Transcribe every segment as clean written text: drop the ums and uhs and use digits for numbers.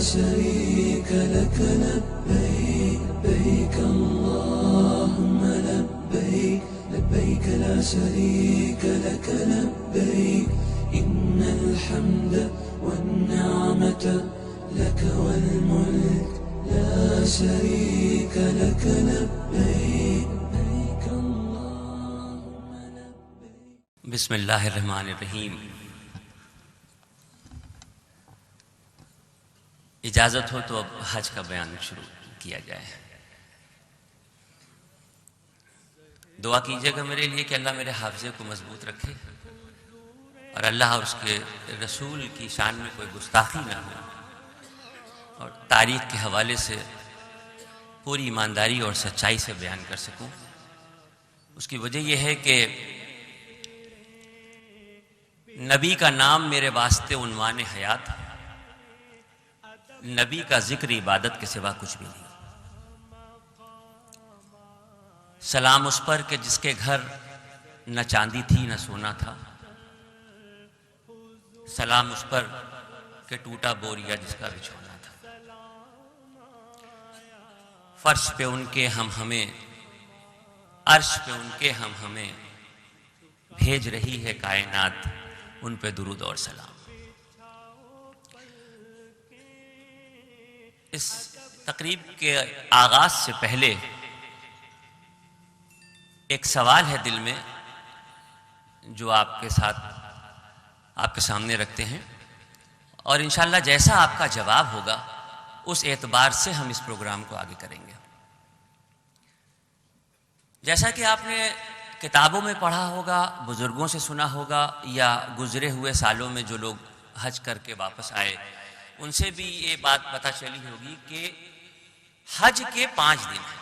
شريك لك لبيك لبيك اللهم لبيك لبيك لا شريك لك لبيك إن الحمد والنعمة لك والملك لا شريك لك لبيك لبيك اللهم لبيك. بسم اللہ الرحمن الرحیم. اجازت ہو تو اب حج کا بیان شروع کیا جائے. دعا کیجیے گا میرے لیے کہ اللہ میرے حافظے کو مضبوط رکھے اور اللہ اور اس کے رسول کی شان میں کوئی گستاخی نہ ہو اور تاریخ کے حوالے سے پوری ایمانداری اور سچائی سے بیان کر سکوں. اس کی وجہ یہ ہے کہ نبی کا نام میرے واسطے عنوان حیات ہے. نبی کا ذکر عبادت کے سوا کچھ بھی نہیں. سلام اس پر کہ جس کے گھر نہ چاندی تھی نہ سونا تھا. سلام اس پر کہ ٹوٹا بوریا جس کا بچھونا تھا. فرش پہ ان کے ہم ہمیں، عرش پہ ان کے ہم ہمیں، بھیج رہی ہے کائنات ان پہ درود اور سلام. اس تقریب کے آغاز سے پہلے ایک سوال ہے دل میں جو آپ کے سامنے رکھتے ہیں، اور انشاءاللہ جیسا آپ کا جواب ہوگا اس اعتبار سے ہم اس پروگرام کو آگے کریں گے. جیسا کہ آپ نے کتابوں میں پڑھا ہوگا، بزرگوں سے سنا ہوگا، یا گزرے ہوئے سالوں میں جو لوگ حج کر کے واپس آئے ان سے بھی یہ بات پتہ چلی ہوگی کہ حج کے 5 دن ہیں.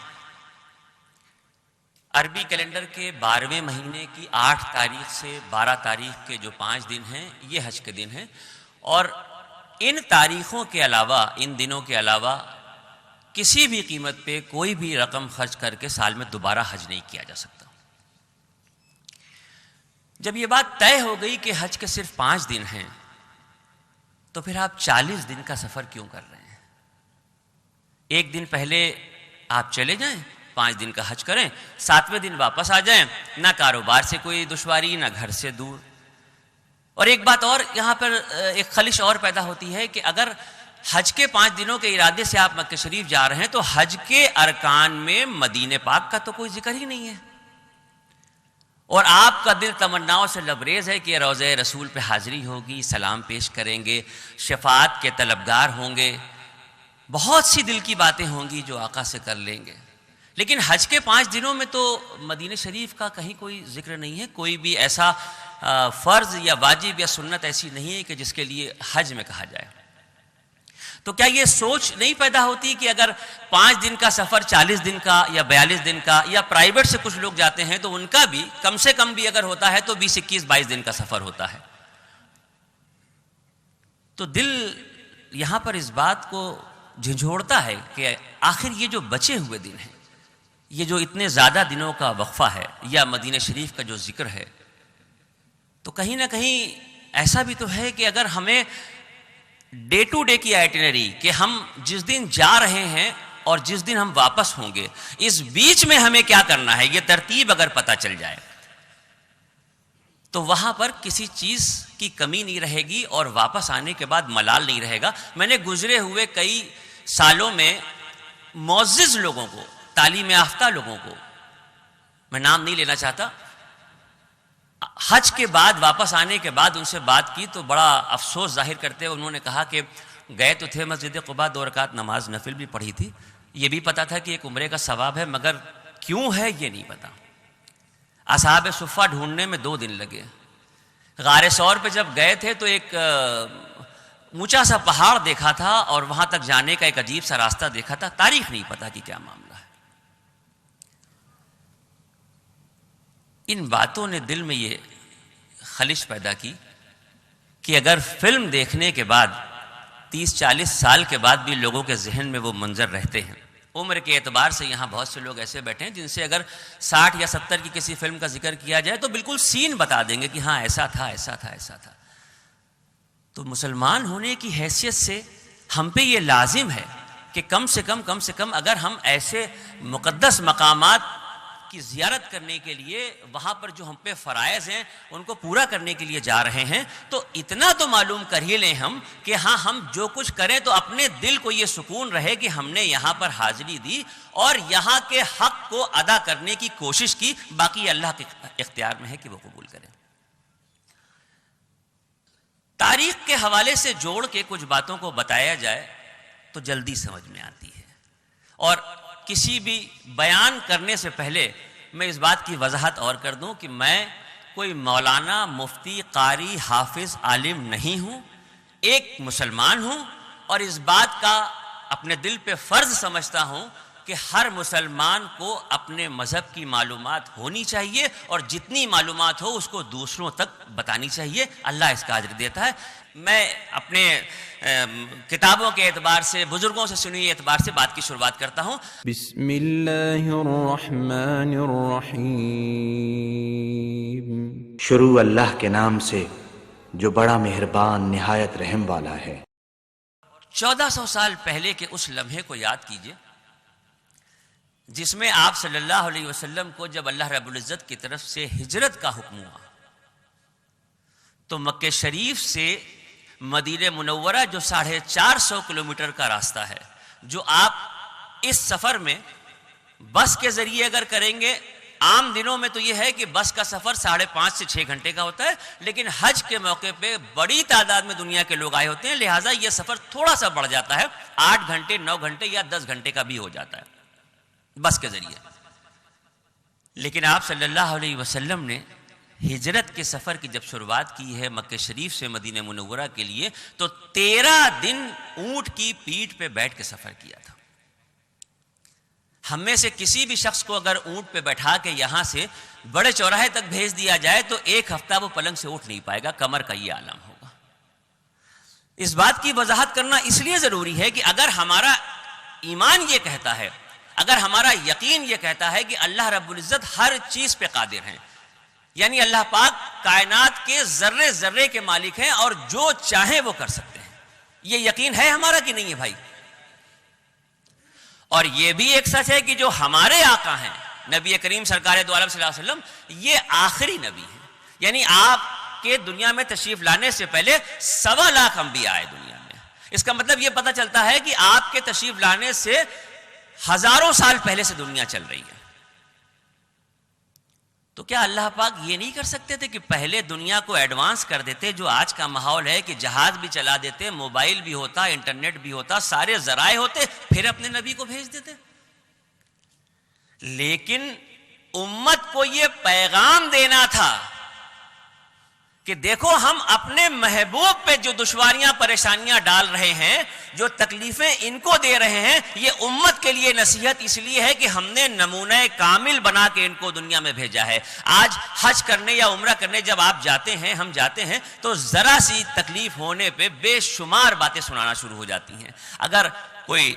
عربی کیلنڈر کے 12ویں مہینے کی 8 تاریخ سے 12 تاریخ کے جو 5 دن ہیں یہ حج کے دن ہیں، اور ان تاریخوں کے علاوہ، ان دنوں کے علاوہ کسی بھی قیمت پہ کوئی بھی رقم خرچ کر کے سال میں دوبارہ حج نہیں کیا جا سکتا. جب یہ بات طے ہو گئی کہ حج کے صرف 5 دن ہیں تو پھر آپ 40 دن کا سفر کیوں کر رہے ہیں؟ ایک دن پہلے آپ چلے جائیں، 5 دن کا حج کریں، 7ویں دن واپس آ جائیں. نہ کاروبار سے کوئی دشواری، نہ گھر سے دور. اور ایک بات اور یہاں پر ایک خلش اور پیدا ہوتی ہے کہ اگر حج کے 5 دنوں کے ارادے سے آپ مکہ شریف جا رہے ہیں تو حج کے ارکان میں مدینہ پاک کا تو کوئی ذکر ہی نہیں ہے، اور آپ کا دل تمناؤں سے لبریز ہے کہ روضہ رسول پہ حاضری ہوگی، سلام پیش کریں گے، شفاعت کے طلبگار ہوں گے، بہت سی دل کی باتیں ہوں گی جو آقا سے کر لیں گے. لیکن حج کے 5 دنوں میں تو مدینہ شریف کا کہیں کوئی ذکر نہیں ہے. کوئی بھی ایسا فرض یا واجب یا سنت ایسی نہیں ہے کہ جس کے لیے حج میں کہا جائے. تو کیا یہ سوچ نہیں پیدا ہوتی کہ اگر 5 دن کا سفر 40 دن کا یا 42 دن کا، یا پرائیویٹ سے کچھ لوگ جاتے ہیں تو ان کا بھی کم سے کم بھی اگر ہوتا ہے تو 20, 21, 22 دن کا سفر ہوتا ہے. تو دل یہاں پر اس بات کو جھنجھوڑتا ہے کہ آخر یہ جو بچے ہوئے دن ہیں، یہ جو اتنے زیادہ دنوں کا وقفہ ہے، یا مدینہ شریف کا جو ذکر ہے، تو کہیں نہ کہیں ایسا بھی تو ہے کہ اگر ہمیں ڈے ٹو ڈے کی آئٹنری کہ ہم جس دن جا رہے ہیں اور جس دن ہم واپس ہوں گے اس بیچ میں ہمیں کیا کرنا ہے، یہ ترتیب اگر پتہ چل جائے تو وہاں پر کسی چیز کی کمی نہیں رہے گی اور واپس آنے کے بعد ملال نہیں رہے گا. میں نے گزرے ہوئے کئی سالوں میں معزز لوگوں کو، تعلیم یافتہ لوگوں کو، میں نام نہیں لینا چاہتا، حج کے بعد واپس آنے کے بعد ان سے بات کی تو بڑا افسوس ظاہر کرتے ہوئے انہوں نے کہا کہ گئے تو تھے مسجد قباء، 2 رکعت نماز نفل بھی پڑھی تھی، یہ بھی پتا تھا کہ ایک عمرے کا ثواب ہے، مگر کیوں ہے یہ نہیں پتا. اصحاب صفہ ڈھونڈنے میں 2 دن لگے. غار ثور پہ جب گئے تھے تو ایک اونچا سا پہاڑ دیکھا تھا اور وہاں تک جانے کا ایک عجیب سا راستہ دیکھا تھا، تاریخ نہیں پتا کہ کیا معاملہ ہے. ان باتوں نے دل میں یہ خلش پیدا کی کہ اگر فلم دیکھنے کے بعد 30-40 سال کے بعد بھی لوگوں کے ذہن میں وہ منظر رہتے ہیں. عمر کے اعتبار سے یہاں بہت سے لوگ ایسے بیٹھے ہیں جن سے اگر 60 یا 70 کی کسی فلم کا ذکر کیا جائے تو بالکل سین بتا دیں گے کہ ہاں ایسا تھا ایسا تھا ایسا تھا. تو مسلمان ہونے کی حیثیت سے ہم پہ یہ لازم ہے کہ کم سے کم اگر ہم ایسے مقدس مقامات کی زیارت کرنے کے لیے وہاں پر جو ہم پہ فرائض ہیں ان کو پورا کرنے کے لیے جا رہے ہیں تو اتنا تو معلوم کر ہی لیں ہم کہ ہاں ہم جو کچھ کریں تو اپنے دل کو یہ سکون رہے کہ ہم نے یہاں پر حاضری دی اور یہاں کے حق کو ادا کرنے کی کوشش کی، باقی اللہ کے اختیار میں ہے کہ وہ قبول کرے۔ تاریخ کے حوالے سے جوڑ کے کچھ باتوں کو بتایا جائے تو جلدی سمجھ میں آتی ہے، اور کسی بھی بیان کرنے سے پہلے میں اس بات کی وضاحت اور کر دوں کہ میں کوئی مولانا، مفتی، قاری، حافظ، عالم نہیں ہوں، ایک مسلمان ہوں، اور اس بات کا اپنے دل پہ فرض سمجھتا ہوں کہ ہر مسلمان کو اپنے مذہب کی معلومات ہونی چاہیے اور جتنی معلومات ہو اس کو دوسروں تک بتانی چاہیے۔ اللہ اس کا اجر دیتا ہے۔ میں اپنے کتابوں کے اعتبار سے، بزرگوں سے سنی اعتبار سے بات کی شروعات کرتا ہوں۔ بسم اللہ الرحمن الرحیم۔ شروع اللہ کے نام سے جو بڑا مہربان نہایت رحم والا ہے۔ 1400 سال پہلے کے اس لمحے کو یاد کیجئے جس میں آپ صلی اللہ علیہ وسلم کو جب اللہ رب العزت کی طرف سے ہجرت کا حکم ہوا تو مکہ شریف سے مدینہ منورہ جو 450 کلومیٹر کا راستہ ہے، جو آپ اس سفر میں بس کے ذریعے اگر کریں گے، عام دنوں میں تو یہ ہے کہ بس کا سفر 5.5 سے 6 گھنٹے کا ہوتا ہے، لیکن حج کے موقع پہ بڑی تعداد میں دنیا کے لوگ آئے ہوتے ہیں، لہٰذا یہ سفر تھوڑا سا بڑھ جاتا ہے، 8 گھنٹے 9 گھنٹے یا 10 گھنٹے کا بھی ہو جاتا ہے بس کے ذریعے۔ لیکن آپ صلی اللہ علیہ وسلم نے ہجرت کے سفر کی جب شروعات کی ہے مکہ شریف سے مدینہ منورہ کے لیے تو 13 دن اونٹ کی پیٹھ پہ بیٹھ کے سفر کیا تھا۔ ہم میں سے کسی بھی شخص کو اگر اونٹ پہ بیٹھا کے یہاں سے بڑے چوراہے تک بھیج دیا جائے تو 1 ہفتہ وہ پلنگ سے اٹھ نہیں پائے گا، کمر کا یہ عالم ہوگا۔ اس بات کی وضاحت کرنا اس لیے ضروری ہے کہ اگر ہمارا ایمان یہ کہتا ہے، اگر ہمارا یقین یہ کہتا ہے کہ اللہ رب العزت ہر چیز پہ قادر ہیں، یعنی اللہ پاک کائنات کے ذرے ذرے کے مالک ہیں اور جو چاہیں وہ کر سکتے ہیں، یہ یقین ہے ہمارا کہ نہیں ہے بھائی؟ اور یہ بھی ایک سچ ہے کہ جو ہمارے آقا ہیں نبی کریم سرکار دو عالم صلی اللہ علیہ وسلم، یہ آخری نبی ہیں، یعنی آپ کے دنیا میں تشریف لانے سے پہلے 1.25 لاکھ انبیاء آئے دنیا میں۔ اس کا مطلب یہ پتہ چلتا ہے کہ آپ کے تشریف لانے سے ہزاروں سال پہلے سے دنیا چل رہی ہے۔ تو کیا اللہ پاک یہ نہیں کر سکتے تھے کہ پہلے دنیا کو ایڈوانس کر دیتے؟ جو آج کا ماحول ہے کہ جہاز بھی چلا دیتے، موبائل بھی ہوتا، انٹرنیٹ بھی ہوتا، سارے ذرائع ہوتے، پھر اپنے نبی کو بھیج دیتے۔ لیکن امت کو یہ پیغام دینا تھا کہ دیکھو ہم اپنے محبوب پہ جو دشواریاں پریشانیاں ڈال رہے ہیں، جو تکلیفیں ان کو دے رہے ہیں، یہ امت کے لیے نصیحت اس لیے ہے کہ ہم نے نمونہ کامل بنا کے ان کو دنیا میں بھیجا ہے۔ آج حج کرنے یا عمرہ کرنے جب آپ جاتے ہیں، ہم جاتے ہیں، تو ذرا سی تکلیف ہونے پہ بے شمار باتیں سنانا شروع ہو جاتی ہیں۔ اگر کوئی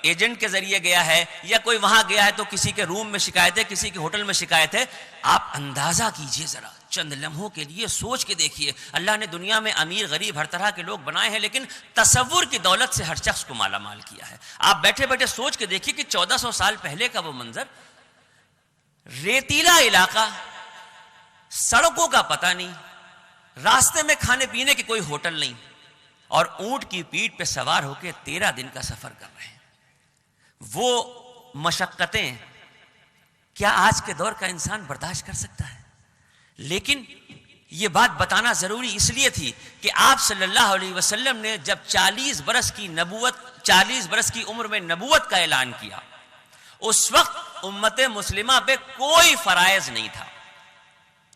ایجنٹ کے ذریعے گیا ہے یا کوئی وہاں گیا ہے تو کسی کے روم میں شکایت ہے، کسی کے ہوٹل میں شکایت ہے۔ آپ اندازہ کیجئے ذرا، چند لمحوں کے لیے سوچ کے دیکھیے، اللہ نے دنیا میں امیر غریب ہر طرح کے لوگ بنائے ہیں، لیکن تصور کی دولت سے ہر شخص کو مالا مال کیا ہے۔ آپ بیٹھے بیٹھے سوچ کے دیکھیے کہ 1400 سال پہلے کا وہ منظر، ریتیلا علاقہ، سڑکوں کا پتہ نہیں، راستے میں کھانے پینے کی کوئی ہوٹل نہیں، اور اونٹ کی پیٹھ پہ سوار ہو کے 13 دن کا سفر کر رہے ہیں۔ وہ مشقتیں کیا آج کے دور کا انسان برداشت کر سکتا ہے؟ لیکن یہ بات بتانا ضروری اس لیے تھی کہ آپ صلی اللہ علیہ وسلم نے جب 40 برس کی عمر میں نبوت کا اعلان کیا، اس وقت امت مسلمہ پہ کوئی فرائض نہیں تھا۔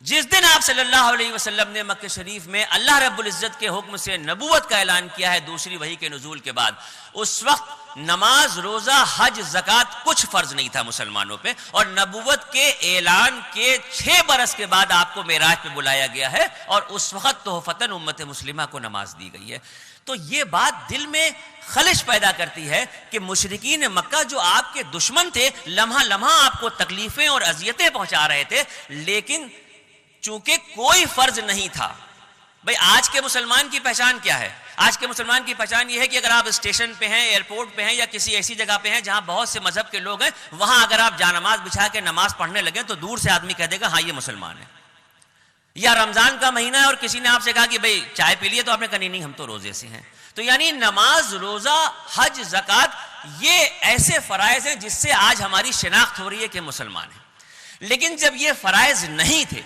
جس دن آپ صلی اللہ علیہ وسلم نے مکہ شریف میں اللہ رب العزت کے حکم سے نبوت کا اعلان کیا ہے دوسری وحی کے نزول کے بعد، اس وقت نماز، روزہ، حج، زکوٰۃ کچھ فرض نہیں تھا مسلمانوں پہ، اور نبوت کے اعلان کے 6 برس کے بعد آپ کو معراج پہ بلایا گیا ہے، اور اس وقت تحفتاً امت مسلمہ کو نماز دی گئی ہے۔ تو یہ بات دل میں خلش پیدا کرتی ہے کہ مشرکین مکہ جو آپ کے دشمن تھے، لمحہ لمحہ آپ کو تکلیفیں اور اذیتیں پہنچا رہے تھے، لیکن چونکہ کوئی فرض نہیں تھا، بھئی آج کے مسلمان کی پہچان کیا ہے؟ آج کے مسلمان کی پہچان یہ ہے کہ اگر آپ اسٹیشن پہ ہیں، ایئرپورٹ پہ ہیں، یا کسی ایسی جگہ پہ ہیں جہاں بہت سے مذہب کے لوگ ہیں، وہاں اگر آپ جانماز بچھا کے نماز پڑھنے لگیں تو دور سے آدمی کہہ دے گا ہاں یہ مسلمان ہے. یا رمضان کا مہینہ ہے اور کسی نے آپ سے کہا کہ بھئی چائے پی لیے، تو آپ نے کہا نہیں ہم تو روزے سے ہیں. تو یعنی نماز، روزہ، حج، زکوٰۃ، یہ ایسے فرائض ہیں جس سے آج ہماری شناخت ہو رہی ہے کہ مسلمان ہیں. لیکن جب یہ فرائض نہیں تھے،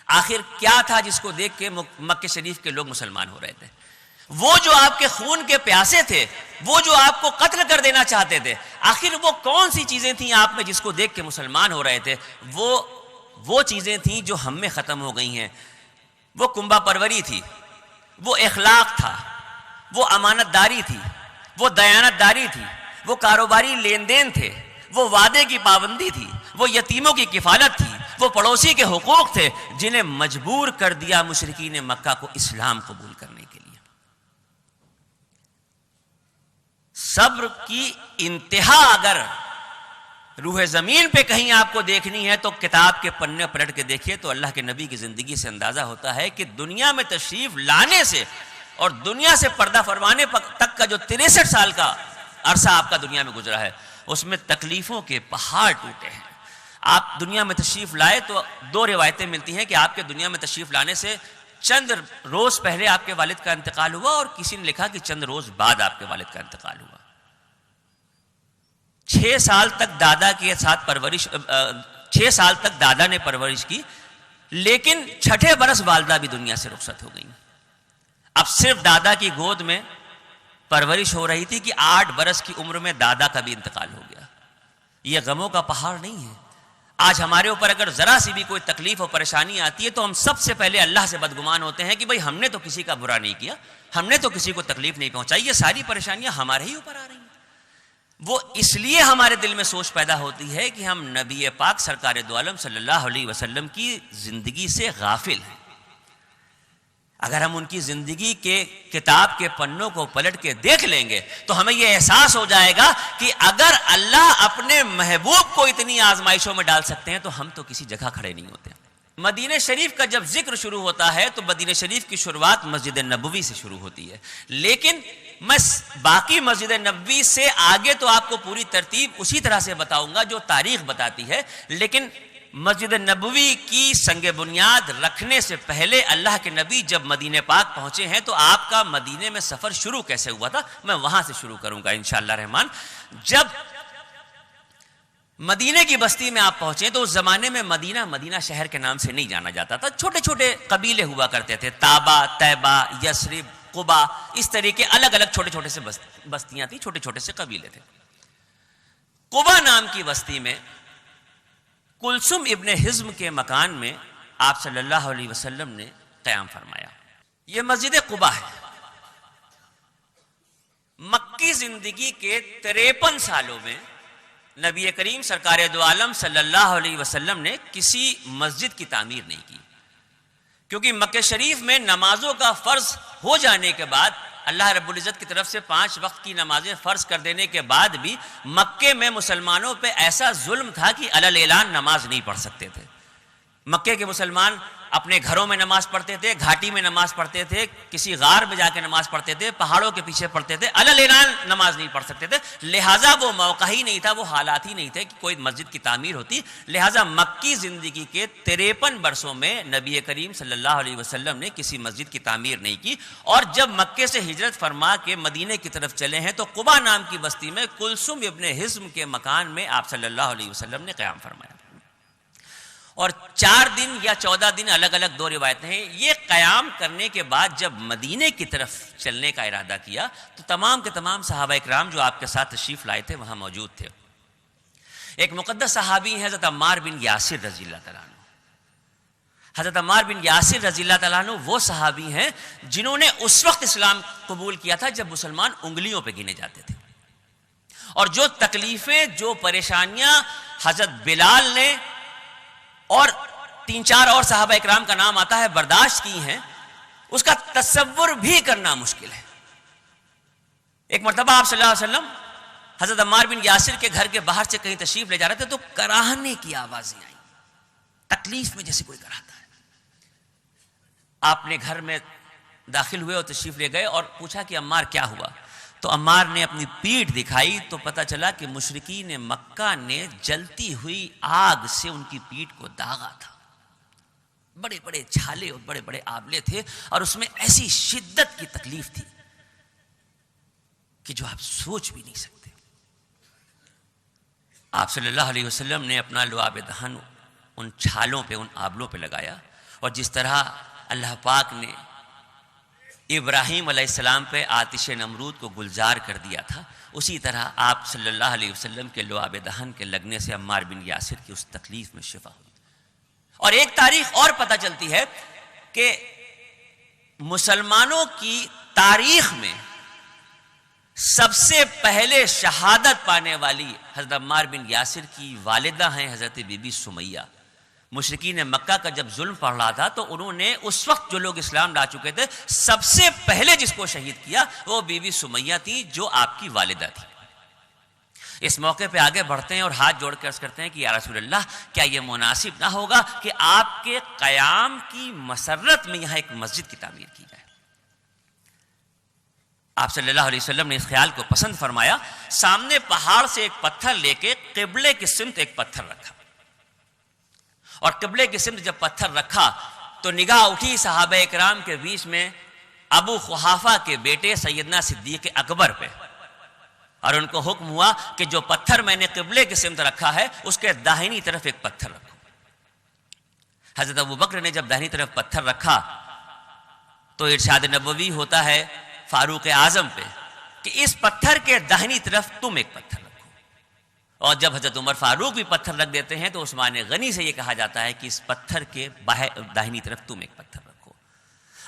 آخر کیا تھا جس کو دیکھ کے مکہ شریف کے لوگ مسلمان ہو رہے تھے؟ وہ جو آپ کے خون کے پیاسے تھے، وہ جو آپ کو قتل کر دینا چاہتے تھے، آخر وہ کون سی چیزیں تھیں آپ میں جس کو دیکھ کے مسلمان ہو رہے تھے؟ وہ چیزیں تھیں جو ہم میں ختم ہو گئی ہیں. وہ کنبہ پروری تھی، وہ اخلاق تھا، وہ امانت داری تھی، وہ دیانت داری تھی، وہ کاروباری لین دین تھے، وہ وعدے کی پابندی تھی، وہ یتیموں کی کفالت تھی، وہ پڑوسی کے حقوق تھے جنہیں مجبور کر دیا مشرکین مکہ کو اسلام قبول کرنے کے لیے. صبر کی انتہا اگر روح زمین پہ کہیں آپ کو دیکھنی ہے تو کتاب کے پنے پلٹ کے دیکھیے تو اللہ کے نبی کی زندگی سے اندازہ ہوتا ہے کہ دنیا میں تشریف لانے سے اور دنیا سے پردہ فرمانے تک کا جو 63 سال کا عرصہ آپ کا دنیا میں گزرا ہے، اس میں تکلیفوں کے پہاڑ ٹوٹے ہیں. آپ دنیا میں تشریف لائے تو 2 روایتیں ملتی ہیں کہ آپ کے دنیا میں تشریف لانے سے چند روز پہلے آپ کے والد کا انتقال ہوا، اور کسی نے لکھا کہ چند روز بعد آپ کے والد کا انتقال ہوا. 6 سال تک دادا کے ساتھ 6 سال تک دادا نے پرورش کی، لیکن 6 برس والدہ بھی دنیا سے رخصت ہو گئی. اب صرف دادا کی گود میں پرورش ہو رہی تھی کہ 8 برس کی عمر میں دادا کا بھی انتقال ہو گیا. یہ غموں کا پہاڑ نہیں ہے. آج ہمارے اوپر اگر ذرا سی بھی کوئی تکلیف اور پریشانی آتی ہے تو ہم سب سے پہلے اللہ سے بدگمان ہوتے ہیں کہ بھئی ہم نے تو کسی کا برا نہیں کیا، ہم نے تو کسی کو تکلیف نہیں پہنچائی، یہ ساری پریشانیاں ہمارے ہی اوپر آ رہی ہیں. وہ اس لیے ہمارے دل میں سوچ پیدا ہوتی ہے کہ ہم نبی پاک سرکار دو عالم صلی اللہ علیہ وسلم کی زندگی سے غافل ہیں. اگر ہم ان کی زندگی کے کتاب کے پنوں کو پلٹ کے دیکھ لیں گے تو ہمیں یہ احساس ہو جائے گا کہ اگر اللہ اپنے محبوب کو اتنی آزمائشوں میں ڈال سکتے ہیں تو ہم تو کسی جگہ کھڑے نہیں ہوتے. مدینہ شریف کا جب ذکر شروع ہوتا ہے تو مدینہ شریف کی شروعات مسجد نبوی سے شروع ہوتی ہے، لیکن میں باقی مسجد نبوی سے آگے تو آپ کو پوری ترتیب اسی طرح سے بتاؤں گا جو تاریخ بتاتی ہے. لیکن مسجد نبوی کی سنگ بنیاد رکھنے سے پہلے اللہ کے نبی جب مدینہ پاک پہنچے ہیں تو آپ کا مدینے میں سفر شروع کیسے ہوا تھا، میں وہاں سے شروع کروں گا انشاءاللہ رحمان. جب مدینے کی بستی میں آپ پہنچے تو اس زمانے میں مدینہ شہر کے نام سے نہیں جانا جاتا تھا. چھوٹے چھوٹے قبیلے ہوا کرتے تھے، تابا، طیبہ، یثرب، قبا، اس طریقے الگ الگ چھوٹے چھوٹے سے بستیاں تھیں، چھوٹے چھوٹے سے قبیلے تھے. قبا نام کی بستی میں کلثوم ابن حزم کے مکان میں آپ صلی اللہ علیہ وسلم نے قیام فرمایا. یہ مسجد قبا ہے. مکی زندگی کے 53 سالوں میں نبی کریم سرکار دو عالم صلی اللہ علیہ وسلم نے کسی مسجد کی تعمیر نہیں کی، کیونکہ مکہ شریف میں نمازوں کا فرض ہو جانے کے بعد اللہ رب العزت کی طرف سے 5 وقت کی نمازیں فرض کر دینے کے بعد بھی مکے میں مسلمانوں پہ ایسا ظلم تھا کہ علی اعلان نماز نہیں پڑھ سکتے تھے. مکے کے مسلمان اپنے گھروں میں نماز پڑھتے تھے، گھاٹی میں نماز پڑھتے تھے، کسی غار میں جا کے نماز پڑھتے تھے، پہاڑوں کے پیچھے پڑھتے تھے، علی اعلان نماز نہیں پڑھ سکتے تھے. لہٰذا وہ موقع ہی نہیں تھا، وہ حالات ہی نہیں تھے کہ کوئی مسجد کی تعمیر ہوتی. لہٰذا مکی زندگی کے 53 برسوں میں نبی کریم صلی اللہ علیہ وسلم نے کسی مسجد کی تعمیر نہیں کی. اور جب مکے سے ہجرت فرما کے مدینے کی طرف چلے ہیں تو قبا نام کی بستی میں کلثوم ابن حزم کے مکان میں آپ صلی اللہ علیہ وسلم نے قیام فرمایا. اور 4 دن یا 14 دن الگ الگ 2 روایتیں ہیں. یہ قیام کرنے کے بعد جب مدینے کی طرف چلنے کا ارادہ کیا تو تمام کے تمام صحابہ اکرام جو آپ کے ساتھ تشریف لائے تھے وہاں موجود تھے. ایک مقدس صحابی ہیں حضرت عمار بن یاسر رضی اللہ تعالیٰ عنہ. حضرت عمار بن یاسر رضی اللہ تعالیٰ عنہ وہ صحابی ہیں جنہوں نے اس وقت اسلام قبول کیا تھا جب مسلمان انگلیوں پہ گنے جاتے تھے. اور جو تکلیفیں، جو پریشانیاں حضرت بلال نے اور 3-4 اور صحابہ اکرام کا نام آتا ہے برداشت کی ہیں، اس کا تصور بھی کرنا مشکل ہے. ایک مرتبہ آپ صلی اللہ علیہ وسلم حضرت عمار بن یاسر کے گھر کے باہر سے کہیں تشریف لے جا رہے تھے تو کراہنے کی آوازیں آئیں، تکلیف میں جیسے کوئی کراہتا ہے. آپ نے گھر میں داخل ہوئے اور تشریف لے گئے اور پوچھا کہ عمار کیا ہوا؟ تو عمار نے اپنی پیٹھ دکھائی تو پتہ چلا کہ مشرکین مکہ نے جلتی ہوئی آگ سے ان کی پیٹھ کو داغا تھا. بڑے بڑے چھالے اور بڑے بڑے آبلے تھے اور اس میں ایسی شدت کی تکلیف تھی کہ جو آپ سوچ بھی نہیں سکتے. آپ صلی اللہ علیہ وسلم نے اپنا لعاب دہن ان چھالوں پہ، ان آبلوں پہ لگایا، اور جس طرح اللہ پاک نے ابراہیم علیہ السلام پہ آتش نمرود کو گلزار کر دیا تھا، اسی طرح آپ صلی اللہ علیہ وسلم کے لعاب دہن کے لگنے سے عمار بن یاسر کی اس تکلیف میں شفا ہوئی. اور ایک تاریخ اور پتہ چلتی ہے کہ مسلمانوں کی تاریخ میں سب سے پہلے شہادت پانے والی حضرت عمار بن یاسر کی والدہ ہیں حضرت بی بی سمیہ. مشرکین مکہ کا جب ظلم پڑ رہا تھا تو انہوں نے اس وقت جو لوگ اسلام لا چکے تھے سب سے پہلے جس کو شہید کیا وہ بی بی سمیہ تھی جو آپ کی والدہ تھی. اس موقع پہ آگے بڑھتے ہیں اور ہاتھ جوڑ کر عرض کرتے ہیں کہ یا رسول اللہ کیا یہ مناسب نہ ہوگا کہ آپ کے قیام کی مسرت میں یہاں ایک مسجد کی تعمیر کی جائے؟ آپ صلی اللہ علیہ وسلم نے اس خیال کو پسند فرمایا. سامنے پہاڑ سے ایک پتھر لے کے قبلے کی سمت ایک پتھر رکھا، اور قبلے کی سمت جب پتھر رکھا تو نگاہ اٹھی صحابہ اکرام کے بیچ میں ابو قحافہ کے بیٹے سیدنا صدیق اکبر پہ، اور ان کو حکم ہوا کہ جو پتھر میں نے قبلے کی سمت رکھا ہے اس کے داہنی طرف ایک پتھر رکھو. حضرت ابو بکر نے جب داہنی طرف پتھر رکھا تو ارشاد نبوی ہوتا ہے فاروق اعظم پہ کہ اس پتھر کے داہنی طرف تم ایک پتھر رکھو. اور جب حضرت عمر فاروق بھی پتھر رکھ دیتے ہیں تو عثمان غنی سے یہ کہا جاتا ہے کہ اس پتھر کے داہنی طرف تم ایک پتھر رکھو.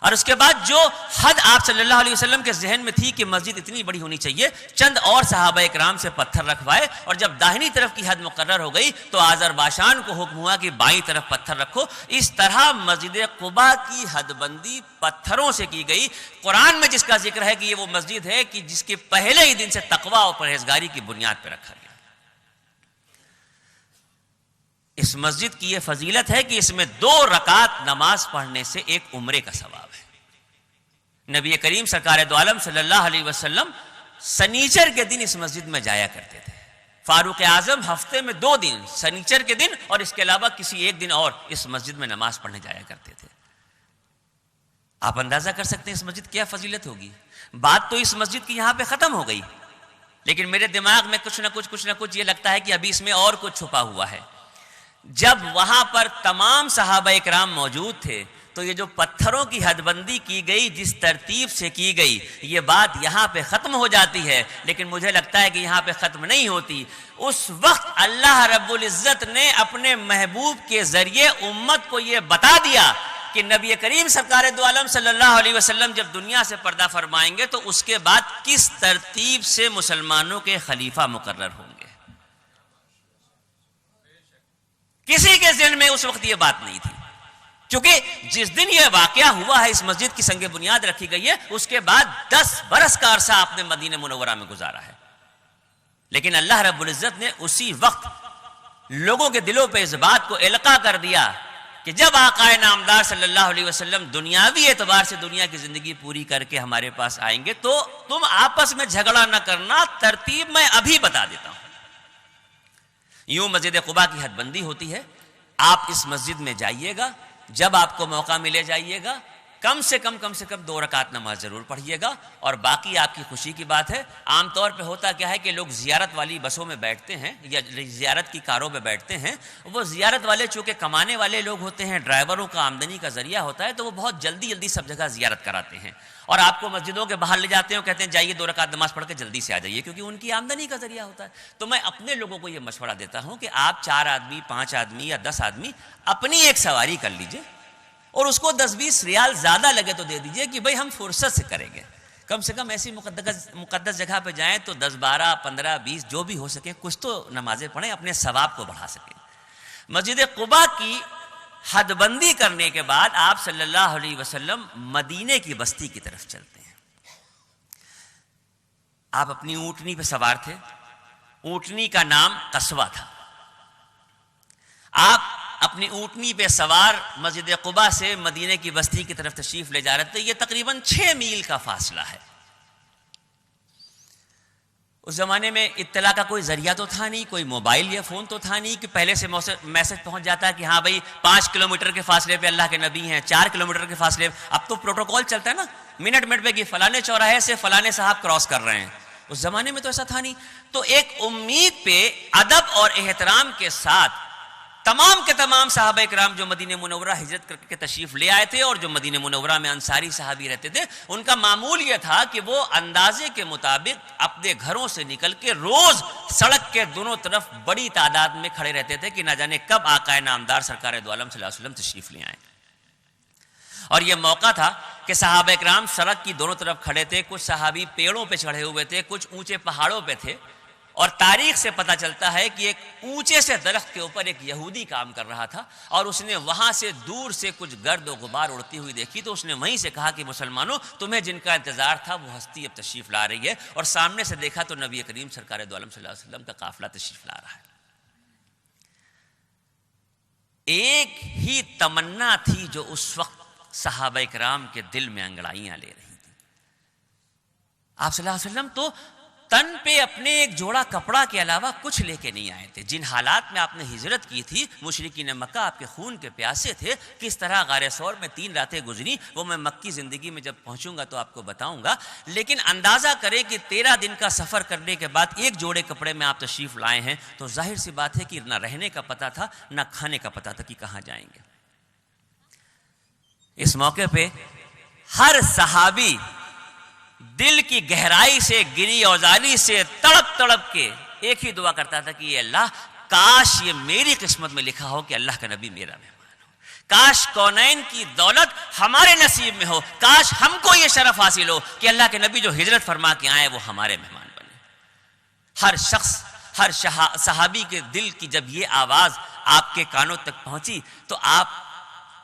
اور اس کے بعد جو حد آپ صلی اللہ علیہ وسلم کے ذہن میں تھی کہ مسجد اتنی بڑی ہونی چاہیے، چند اور صحابہ اکرام سے پتھر رکھوائے، اور جب داہنی طرف کی حد مقرر ہو گئی تو آذربائیجان کو حکم ہوا کہ بائیں طرف پتھر رکھو. اس طرح مسجد قباء کی حد بندی پتھروں سے کی گئی. قرآن میں جس کا ذکر ہے کہ یہ وہ مسجد ہے کہ جس کے پہلے ہی دن سے تقویٰ اور پرہیزگاری کی بنیاد پہ رکھا گیا. اس مسجد کی یہ فضیلت ہے کہ اس میں 2 رکعت نماز پڑھنے سے ایک عمرے کا ثواب ہے. نبی کریم سرکار دو عالم صلی اللہ علیہ وسلم سنیچر کے دن اس مسجد میں جایا کرتے تھے. فاروق اعظم ہفتے میں 2 دن، سنیچر کے دن اور اس کے علاوہ کسی ایک دن اور اس مسجد میں نماز پڑھنے جایا کرتے تھے. آپ اندازہ کر سکتے ہیں اس مسجد کیا فضیلت ہوگی. بات تو اس مسجد کی یہاں پہ ختم ہو گئی، لیکن میرے دماغ میں کچھ نہ کچھ یہ لگتا ہے کہ ابھی اس میں اور کچھ چھپا ہوا ہے. جب وہاں پر تمام صحابہ اکرام موجود تھے تو یہ جو پتھروں کی حد بندی کی گئی، جس ترتیب سے کی گئی، یہ بات یہاں پہ ختم ہو جاتی ہے، لیکن مجھے لگتا ہے کہ یہاں پہ ختم نہیں ہوتی. اس وقت اللہ رب العزت نے اپنے محبوب کے ذریعے امت کو یہ بتا دیا کہ نبی کریم سرکار دو عالم صلی اللہ علیہ وسلم جب دنیا سے پردہ فرمائیں گے تو اس کے بعد کس ترتیب سے مسلمانوں کے خلیفہ مقرر ہوں گے. کسی کے ذہن میں اس وقت یہ بات نہیں تھی، کیونکہ جس دن یہ واقعہ ہوا ہے، اس مسجد کی سنگ بنیاد رکھی گئی ہے، اس کے بعد 10 برس کا عرصہ آپ نے مدینہ منورہ میں گزارا ہے. لیکن اللہ رب العزت نے اسی وقت لوگوں کے دلوں پہ اس بات کو القا کر دیا کہ جب آقا نامدار صلی اللہ علیہ وسلم دنیاوی اعتبار سے دنیا کی زندگی پوری کر کے ہمارے پاس آئیں گے تو تم آپس میں جھگڑا نہ کرنا، ترتیب میں ابھی بتا دیتا ہوں. یوں مسجد قباء کی حد بندی ہوتی ہے. آپ اس مسجد میں جائیے گا، جب آپ کو موقع ملے جائیے گا، کم سے کم 2 رکعت نماز ضرور پڑھیے گا. اور باقی آپ کی خوشی کی بات ہے، عام طور پہ ہوتا کیا ہے کہ لوگ زیارت والی بسوں میں بیٹھتے ہیں یا زیارت کی کاروں میں بیٹھتے ہیں. وہ زیارت والے چونکہ کمانے والے لوگ ہوتے ہیں، ڈرائیوروں کا آمدنی کا ذریعہ ہوتا ہے، تو وہ بہت جلدی سب جگہ زیارت کراتے ہیں اور آپ کو مسجدوں کے باہر لے جاتے ہیں اور کہتے ہیں جائیے 2 رکعت نماز پڑھ کے جلدی سے آ جائیے، کیونکہ ان کی آمدنی کا ذریعہ ہوتا ہے. تو میں اپنے لوگوں کو یہ مشورہ دیتا ہوں کہ آپ 4 آدمی 5 آدمی یا 10 آدمی اپنی ایک سواری کر لیجئے اور اس کو 10-20 ریال زیادہ لگے تو دے دیجئے کہ بھئی ہم فرصت سے کریں گے. کم سے کم ایسی مقدس جگہ پہ جائیں تو 10 12 15 20 جو بھی ہو سکے کچھ تو نمازیں پڑھیں، اپنے ثواب کو بڑھا سکیں. مسجد قباء کی حد بندی کرنے کے بعد آپ صلی اللہ علیہ وسلم مدینے کی بستی کی طرف چلتے ہیں. آپ اپنی اونٹنی پہ سوار تھے، اونٹنی کا نام قصوہ تھا. آپ اپنی اونٹنی پہ سوار مسجد قباء سے مدینے کی بستی کی طرف تشریف لے جا رہے تھے. یہ تقریباً 6 میل کا فاصلہ ہے. اس زمانے میں اطلاع کا کوئی ذریعہ تو تھا نہیں, کوئی موبائل یا فون تو تھا نہیں کہ پہلے سے میسج پہنچ جاتا ہے کہ ہاں بھائی 5 کلومیٹر کے فاصلے پہ اللہ کے نبی ہیں, 4 کلومیٹر کے فاصلے. اب تو پروٹوکول چلتا ہے نا, منٹ پہ کہ فلانے چوراہے سے فلانے صاحب کراس کر رہے ہیں. اس زمانے میں تو ایسا تھا نہیں. تو ایک امید پہ ادب اور احترام کے ساتھ تمام کے تمام صحابہ کرام جو مدینہ منورہ ہجرت کر کے تشریف لے آئے تھے اور جو مدینہ منورہ میں انصاری صحابی رہتے تھے, ان کا معمول یہ تھا کہ وہ اندازے کے مطابق اپنے گھروں سے نکل کے روز سڑک کے دونوں طرف بڑی تعداد میں کھڑے رہتے تھے کہ نہ جانے کب آقا نامدار سرکار دو عالم صلی اللہ علیہ وسلم تشریف لے آئیں. اور یہ موقع تھا کہ صحابہ کرام سڑک کی دونوں طرف کھڑے تھے. کچھ صحابی پیڑوں پہ چڑھے ہوئے تھے, کچھ اونچے پہاڑوں پہ تھے. اور تاریخ سے پتہ چلتا ہے کہ ایک اونچے سے درخت کے اوپر ایک یہودی کام کر رہا تھا اور اس نے وہاں سے دور سے کچھ گرد و غبار اڑتی ہوئی دیکھی تو اس نے وہیں سے کہا کہ مسلمانوں, تمہیں جن کا انتظار تھا وہ ہستی اب تشریف لا رہی ہے. اور سامنے سے دیکھا تو نبی کریم سرکار دو عالم صلی اللہ علیہ وسلم کا قافلہ تشریف لا رہا ہے. ایک ہی تمنا تھی جو اس وقت صحابہ کرام کے دل میں انگڑائیاں لے رہی تھی. آپ صلی اللہ علیہ وسلم تو تن پہ اپنے ایک جوڑا کپڑا کے علاوہ کچھ لے کے نہیں آئے تھے. جن حالات میں آپ نے ہجرت کی تھی, مشرکین مکہ آپ کے خون کے پیاسے تھے. کس طرح غار ثور میں 3 راتیں گزری وہ میں مکی زندگی میں جب پہنچوں گا تو آپ کو بتاؤں گا. لیکن اندازہ کریں کہ 13 دن کا سفر کرنے کے بعد ایک جوڑے کپڑے میں آپ تشریف لائے ہیں تو ظاہر سی بات ہے کہ نہ رہنے کا پتہ تھا نہ کھانے کا پتہ تھا کہ کہاں جائیں گے. اس موقع پہ ہر صحابی دل کی گہرائی سے, گری اوزاری سے تڑپ تڑپ کے ایک ہی دعا کرتا تھا کہ یہ اللہ, کاش یہ میری قسمت میں لکھا ہو کہ اللہ کا نبی میرا مہمان ہو. کاش کونین کی دولت ہمارے نصیب میں ہو. کاش ہم کو یہ شرف حاصل ہو کہ اللہ کے نبی جو ہجرت فرما کے آئے وہ ہمارے مہمان بنے. ہر شخص, ہر صحابی کے دل کی جب یہ آواز آپ کے کانوں تک پہنچی تو آپ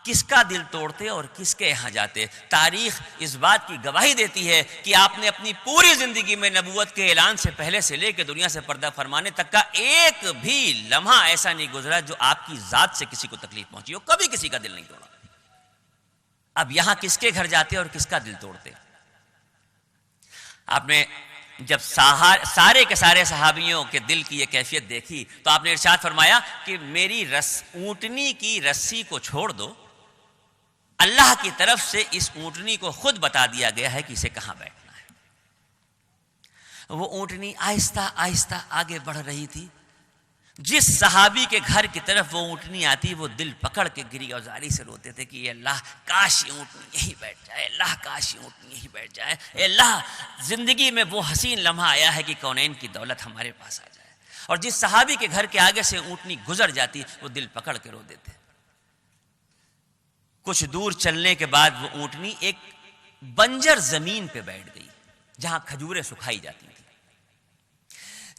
کس کا دل توڑتے اور کس کے یہاں جاتے. تاریخ اس بات کی گواہی دیتی ہے کہ آپ نے اپنی پوری زندگی میں نبوت کے اعلان سے پہلے سے لے کے دنیا سے پردہ فرمانے تک کا ایک بھی لمحہ ایسا نہیں گزرا جو آپ کی ذات سے کسی کو تکلیف پہنچی ہو. کبھی کسی کا دل نہیں توڑا. اب یہاں کس کے گھر جاتے اور کس کا دل توڑتے. آپ نے جب سارے کے سارے صحابیوں کے دل کی یہ کیفیت دیکھی تو آپ نے ارشاد فرمایا کہ میری اونٹنی کی رسی کو چھوڑ دو, اللہ کی طرف سے اس اونٹنی کو خود بتا دیا گیا ہے کہ اسے کہاں بیٹھنا ہے. وہ اونٹنی آہستہ آہستہ آگے بڑھ رہی تھی. جس صحابی کے گھر کی طرف وہ اونٹنی آتی وہ دل پکڑ کے گری اوزاری سے روتے تھے کہ اے اللہ کاش یہ اونٹنی یہی بیٹھ جائے, اللہ کاش یہ اونٹنی یہی بیٹھ جائے, اے اللہ زندگی میں وہ حسین لمحہ آیا ہے کہ کونین کی دولت ہمارے پاس آ جائے. اور جس صحابی کے گھر کے آگے سے اونٹنی گزر جاتی وہ دل پکڑ کے رو دیتے. کچھ دور چلنے کے بعد وہ اونٹنی ایک بنجر زمین پہ بیٹھ گئی جہاں کھجوریں سکھائی جاتی تھی.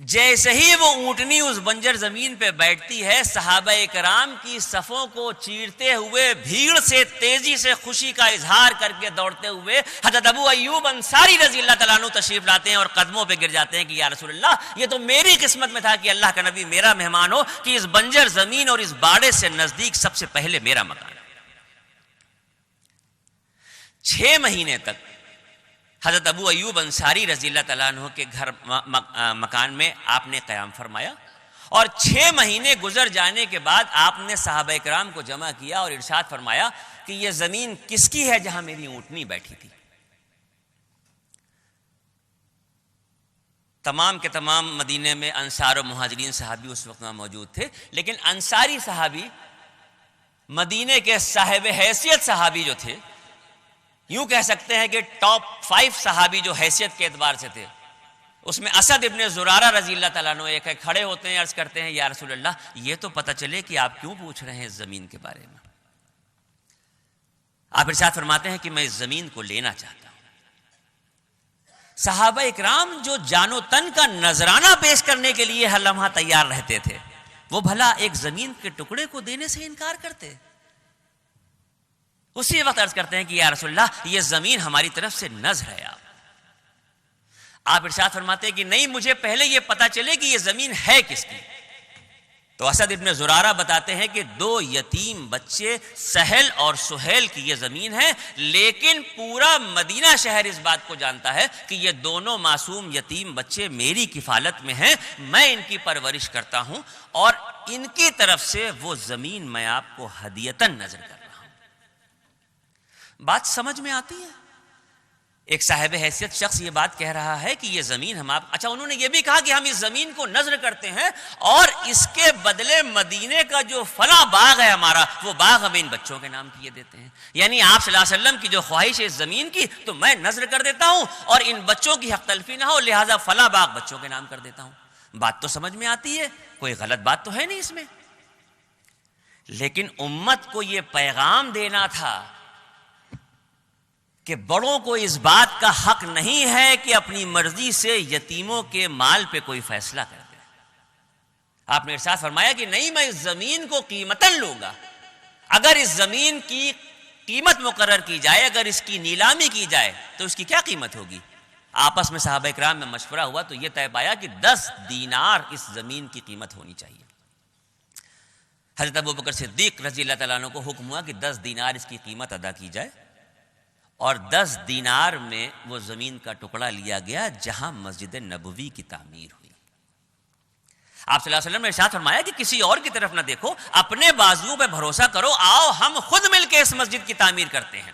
جیسے ہی وہ اونٹنی اس بنجر زمین پہ بیٹھتی ہے, صحابہ کرام کی صفوں کو چیرتے ہوئے بھیڑ سے تیزی سے خوشی کا اظہار کر کے دوڑتے ہوئے حضرت ابو ایوب انصاری رضی اللہ تعالیٰ عنہ تشریف لاتے ہیں اور قدموں پہ گر جاتے ہیں کہ یا رسول اللہ, یہ تو میری قسمت میں تھا کہ اللہ کا نبی میرا مہمان ہو, کہ اس بنجر زمین اور اس باڑے سے نزدیک سب سے پہلے میرا مکان. 6 مہینے تک حضرت ابو ایوب انصاری رضی اللہ تعالیٰ عنہ کے گھر مکان میں آپ نے قیام فرمایا. اور 6 مہینے گزر جانے کے بعد آپ نے صحابہ کرام کو جمع کیا اور ارشاد فرمایا کہ یہ زمین کس کی ہے جہاں میری اونٹنی بیٹھی تھی. تمام کے تمام مدینے میں انصار و مہاجرین صحابی اس وقت میں موجود تھے, لیکن انصاری صحابی مدینے کے صاحب حیثیت صحابی جو تھے, یوں کہہ سکتے ہیں کہ ٹاپ 5 صحابی جو حیثیت کے اعتبار سے تھے, اس میں اسد ابن زرارہ رضی اللہ تعالیٰ عنہ ایک کھڑے ہوتے ہیں, عرض کرتے ہیں یا رسول اللہ یہ تو پتہ چلے کہ آپ کیوں پوچھ رہے ہیں اس زمین کے بارے میں. آپ ارشاد فرماتے ہیں کہ میں اس زمین کو لینا چاہتا ہوں. صحابہ اکرام جو جان و تن کا نذرانہ پیش کرنے کے لیے ہر لمحہ تیار رہتے تھے, وہ بھلا ایک زمین کے ٹکڑے کو دینے سے انکار کرتے. اسی وقت عرض کرتے ہیں کہ یا رسول اللہ یہ زمین ہماری طرف سے نذر ہے. آپ ارشاد فرماتے ہیں کہ نہیں, مجھے پہلے یہ پتا چلے کہ یہ زمین ہے کس کی. تو اسد ابن زرارہ بتاتے ہیں کہ 2 یتیم بچے سہل اور سہیل کی یہ زمین ہے، لیکن پورا مدینہ شہر اس بات کو جانتا ہے کہ یہ دونوں معصوم یتیم بچے میری کفالت میں ہیں، میں ان کی پرورش کرتا ہوں اور ان کی طرف سے وہ زمین میں آپ کو ہدیتاً نذر کر رہا ہوں۔ بات سمجھ میں آتی ہے؟ ایک صاحب حیثیت شخص یہ بات کہہ رہا ہے کہ یہ زمین ہم آپ، اچھا انہوں نے یہ بھی کہا کہ ہم اس زمین کو نذر کرتے ہیں اور اس کے بدلے مدینے کا جو فلاں باغ ہے ہمارا، وہ باغ ہمیں ان بچوں کے نام کیے دیتے ہیں۔ یعنی آپ صلی اللہ علیہ وسلم کی جو خواہش ہے اس زمین کی، تو میں نذر کر دیتا ہوں اور ان بچوں کی حق تلفی نہ ہو، لہٰذا فلاں باغ بچوں کے نام کر دیتا ہوں۔ بات تو سمجھ میں آتی ہے، کوئی غلط بات تو ہے نہیں اس میں۔ لیکن امت کو یہ پیغام دینا تھا کہ بڑوں کو اس بات کا حق نہیں ہے کہ اپنی مرضی سے یتیموں کے مال پہ کوئی فیصلہ کر دے۔ آپ نے ارشاد فرمایا کہ نہیں، میں اس زمین کو قیمتاً لوں گا۔ اگر اس زمین کی قیمت مقرر کی جائے، اگر اس کی نیلامی کی جائے تو اس کی کیا قیمت ہوگی؟ آپس میں صحابہ کرام میں مشورہ ہوا تو یہ طے پایا کہ 10 دینار اس زمین کی قیمت ہونی چاہیے۔ حضرت ابوبکر صدیق رضی اللہ تعالیٰ عنہ کو حکم ہوا کہ 10 دینار اس کی قیمت ادا کی جائے، اور 10 دینار میں وہ زمین کا ٹکڑا لیا گیا جہاں مسجد نبوی کی تعمیر ہوئی۔ آپ صلی اللہ علیہ وسلم نے ارشاد فرمایا کہ کسی اور کی طرف نہ دیکھو، اپنے بازو پہ بھروسہ کرو، آؤ ہم خود مل کے اس مسجد کی تعمیر کرتے ہیں۔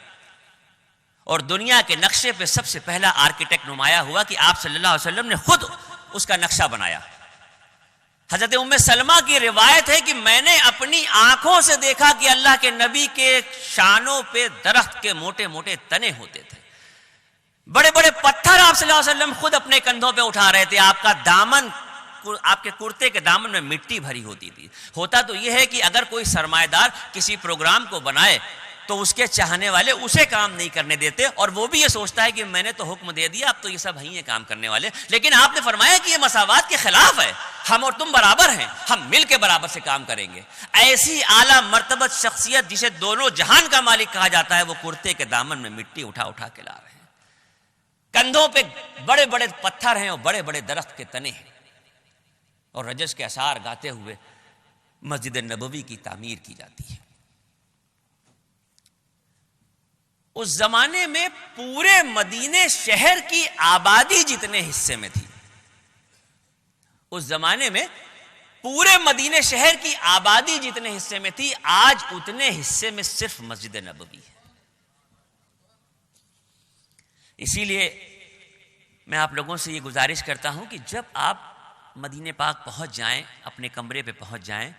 اور دنیا کے نقشے پہ سب سے پہلا آرکیٹیکٹ نمایاں ہوا کہ آپ صلی اللہ علیہ وسلم نے خود اس کا نقشہ بنایا۔ حضرت ام سلمہ کی روایت ہے کہ میں نے اپنی آنکھوں سے دیکھا کہ اللہ کے نبی کے شانوں پہ درخت کے موٹے موٹے تنے ہوتے تھے، بڑے بڑے پتھر آپ صلی اللہ علیہ وسلم خود اپنے کندھوں پہ اٹھا رہے تھے، آپ کا دامن، آپ کے کرتے کے دامن میں مٹی بھری ہوتی تھی۔ ہوتا تو یہ ہے کہ اگر کوئی سرمایہ دار کسی پروگرام کو بنائے تو اس کے چاہنے والے اسے کام نہیں کرنے دیتے، اور وہ بھی یہ سوچتا ہے کہ میں نے تو حکم دے دیا، اب تو یہ سب ہیں کام کرنے والے۔ لیکن آپ نے فرمایا کہ یہ مساوات کے خلاف ہے، ہم اور تم برابر ہیں، ہم مل کے برابر سے کام کریں گے۔ ایسی اعلیٰ مرتبت شخصیت جسے دونوں جہان کا مالک کہا جاتا ہے، وہ کرتے کے دامن میں مٹی اٹھا اٹھا کے لا رہے ہیں، کندھوں پہ بڑے بڑے پتھر ہیں اور بڑے بڑے درخت کے تنے ہیں، اور رجز کے اشعار گاتے ہوئے مسجد نبوی کی تعمیر کی جاتی ہے۔ اس زمانے میں پورے مدینے شہر کی آبادی جتنے حصے میں تھی، اس زمانے میں پورے مدینے شہر کی آبادی جتنے حصے میں تھی، آج اتنے حصے میں صرف مسجد نبوی ہے۔ اسی لیے میں آپ لوگوں سے یہ گزارش کرتا ہوں کہ جب آپ مدینے پاک پہنچ جائیں، اپنے کمرے پہ پہنچ جائیں،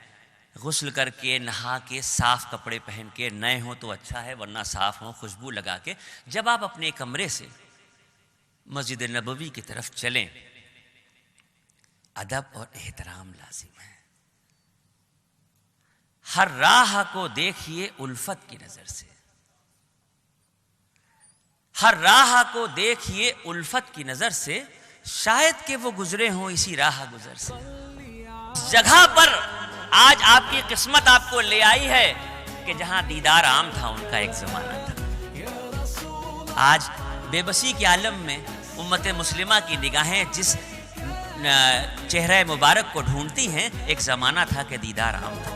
غسل کر کے، نہا کے، صاف کپڑے پہن کے، نئے ہوں تو اچھا ہے ورنہ صاف ہوں، خوشبو لگا کے جب آپ اپنے کمرے سے مسجد نبوی کی طرف چلیں، ادب اور احترام لازم ہے۔ ہر راہ کو دیکھیے الفت کی نظر سے، ہر راہ کو دیکھیے الفت کی نظر سے، شاید کہ وہ گزرے ہوں اسی راہ گزر سے۔ جگہ پر آج آپ کی قسمت آپ کو لے آئی ہے کہ جہاں دیدار عام تھا ان کا ایک زمانہ تھا۔ آج بے بسی کے عالم میں امت مسلمہ کی نگاہیں جس چہرہ مبارک کو ڈھونڈتی ہیں، ایک زمانہ تھا کہ دیدار عام تھا۔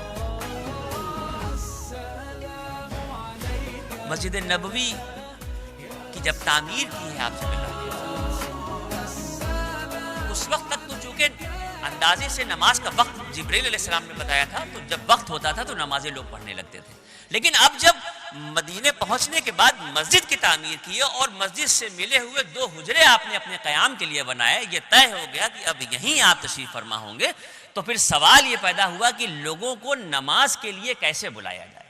مسجد نبوی کی جب تعمیر کی ہے آپ صلی اللہ علیہ وسلم، اس وقت تک تو چونکہ اندازے سے نماز کا وقت جبرائیل علیہ السلام نے بتایا تھا، تو جب وقت ہوتا تھا تو نمازیں لوگ پڑھنے لگتے تھے۔ لیکن اب جب مدینے پہنچنے کے بعد مسجد کی تعمیر کی اور مسجد سے ملے ہوئے 2 حجرے آپ نے اپنے قیام کے لیے بنائے، یہ طے ہو گیا کہ اب یہیں آپ تشریف فرما ہوں گے، تو پھر سوال یہ پیدا ہوا کہ لوگوں کو نماز کے لیے کیسے بلایا جائے۔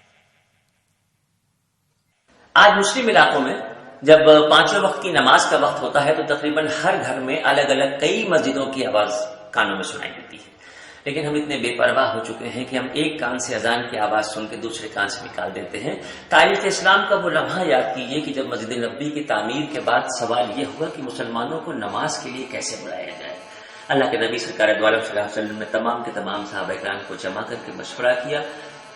آج مسلم علاقوں میں جب 5 وقت کی نماز کا وقت ہوتا ہے تو تقریباً ہر گھر میں الگ الگ کئی مسجدوں کی آواز کانوں میں سنائی دیتی ہے، لیکن ہم اتنے بے پرواہ ہو چکے ہیں کہ ہم ایک کان سے اذان کی آواز سن کے دوسرے کان سے نکال دیتے ہیں۔ تاریخ اسلام کا وہ لمحہ یاد کیجیے کہ جب مسجد نبوی کی تعمیر کے بعد سوال یہ ہوا کہ مسلمانوں کو نماز کے لیے کیسے بلایا جائے۔ اللہ کے نبی سرکار دو عالم صلی اللہ علیہ وسلم نے تمام کے تمام صحابہ کرام کو جمع کر کے مشورہ کیا۔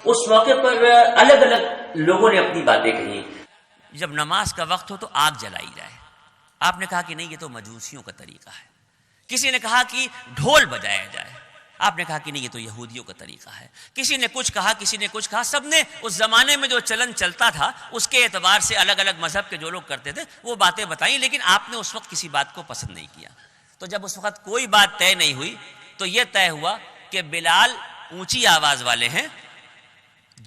اس موقع پر الگ الگ لوگوں نے اپنی باتیں کہی۔ جب نماز کا وقت ہو تو آگ جلائی جائے، آپ نے کہا کہ نہیں، یہ تو مجوسیوں کا طریقہ ہے۔ کسی نے کہا کہ ڈھول بجایا جائے، آپ نے کہا کہ نہیں یہ تو یہودیوں کا طریقہ ہے. کسی نے کچھ کہا, کسی نے کچھ کہا, سب نے اس زمانے میں جو چلن چلتا تھا اس کے اعتبار سے الگ الگ مذہب کے جو لوگ کرتے تھے وہ باتیں بتائیں, لیکن آپ نے اس وقت کسی بات کو پسند نہیں کیا. تو جب اس وقت کوئی بات طے نہیں ہوئی تو یہ طے ہوا کہ بلال اونچی آواز والے ہیں,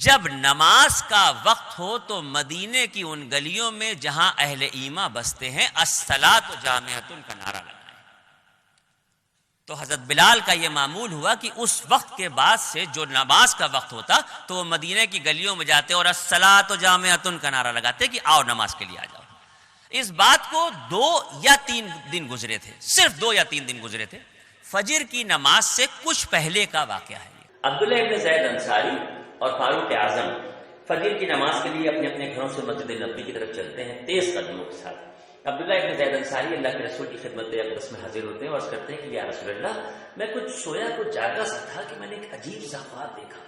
جب نماز کا وقت ہو تو مدینے کی ان گلیوں میں جہاں اہل ایمان بستے ہیں الصلاۃ جامعۃ کا نعرہ لگائیں. تو حضرت بلال کا یہ معمول ہوا کہ اس وقت کے بعد سے جو نماز کا وقت ہوتا تو وہ مدینے کی گلیوں میں جاتے اور الصلاۃ جامعۃ کا نعرہ لگاتے کہ آؤ نماز کے لیے آ جاؤ. اس بات کو 2 یا 3 دن گزرے تھے, صرف 2 یا 3 دن گزرے تھے. فجر کی نماز سے کچھ پہلے کا واقعہ ہے. عبداللہ ابن زید انصاری اور فاروق اعظم فجر کی نماز کے لیے اپنے اپنے گھروں سے مسجد نبوی کی طرف چلتے ہیں تیز قدموں کے ساتھ. عبداللہ ابن زید انصاری اللہ کے رسول کی خدمت اقدس میں حاضر ہوتے ہیں اور عرض کرتے ہیں کہ یا رسول اللہ, میں کچھ سویا کچھ جاگا سا تھا کہ میں نے ایک عجیب سا خواب دیکھا.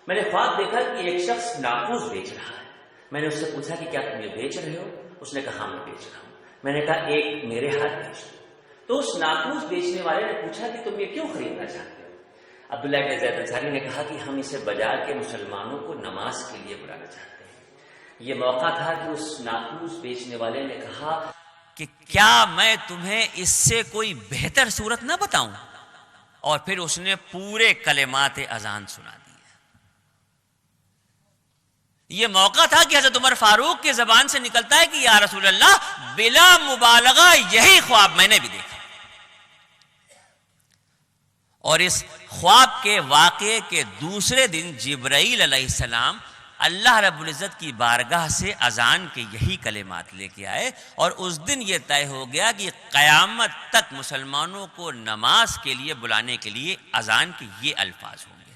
میں نے خواب دیکھا کہ ایک شخص ناقوس بیچ رہا ہے. میں نے اس سے پوچھا کہ کیا تم یہ بیچ رہے ہو؟ اس نے کہا میں بیچ رہا ہوں. میں نے کہا ایک میرے ہاتھ بیچ دو. تو اس ناقوس بیچنے والے نے پوچھا کہ تم یہ کیوں خریدنا چاہتے ہو؟ عبداللہ ابن زید انصاری نے کہا کہ ہم اسے بجا کے مسلمانوں کو نماز کے لیے بلانا چاہتے ہیں. یہ موقع تھا کہ اس ناقوس بیچنے والے نے کہا کہ کیا میں تمہیں اس سے کوئی بہتر صورت نہ بتاؤں؟ اور پھر اس نے پورے کلمات اذان سنا دی. یہ موقع تھا کہ حضرت عمر فاروق کی زبان سے نکلتا ہے کہ یا رسول اللہ بلا مبالغہ یہی خواب میں نے بھی دیکھا. اور اس خواب کے واقعے کے دوسرے دن جبرائیل علیہ السلام اللہ رب العزت کی بارگاہ سے اذان کے یہی کلمات لے کے آئے, اور اس دن یہ طے ہو گیا کہ قیامت تک مسلمانوں کو نماز کے لیے بلانے کے لیے اذان کے یہ الفاظ ہوں گے.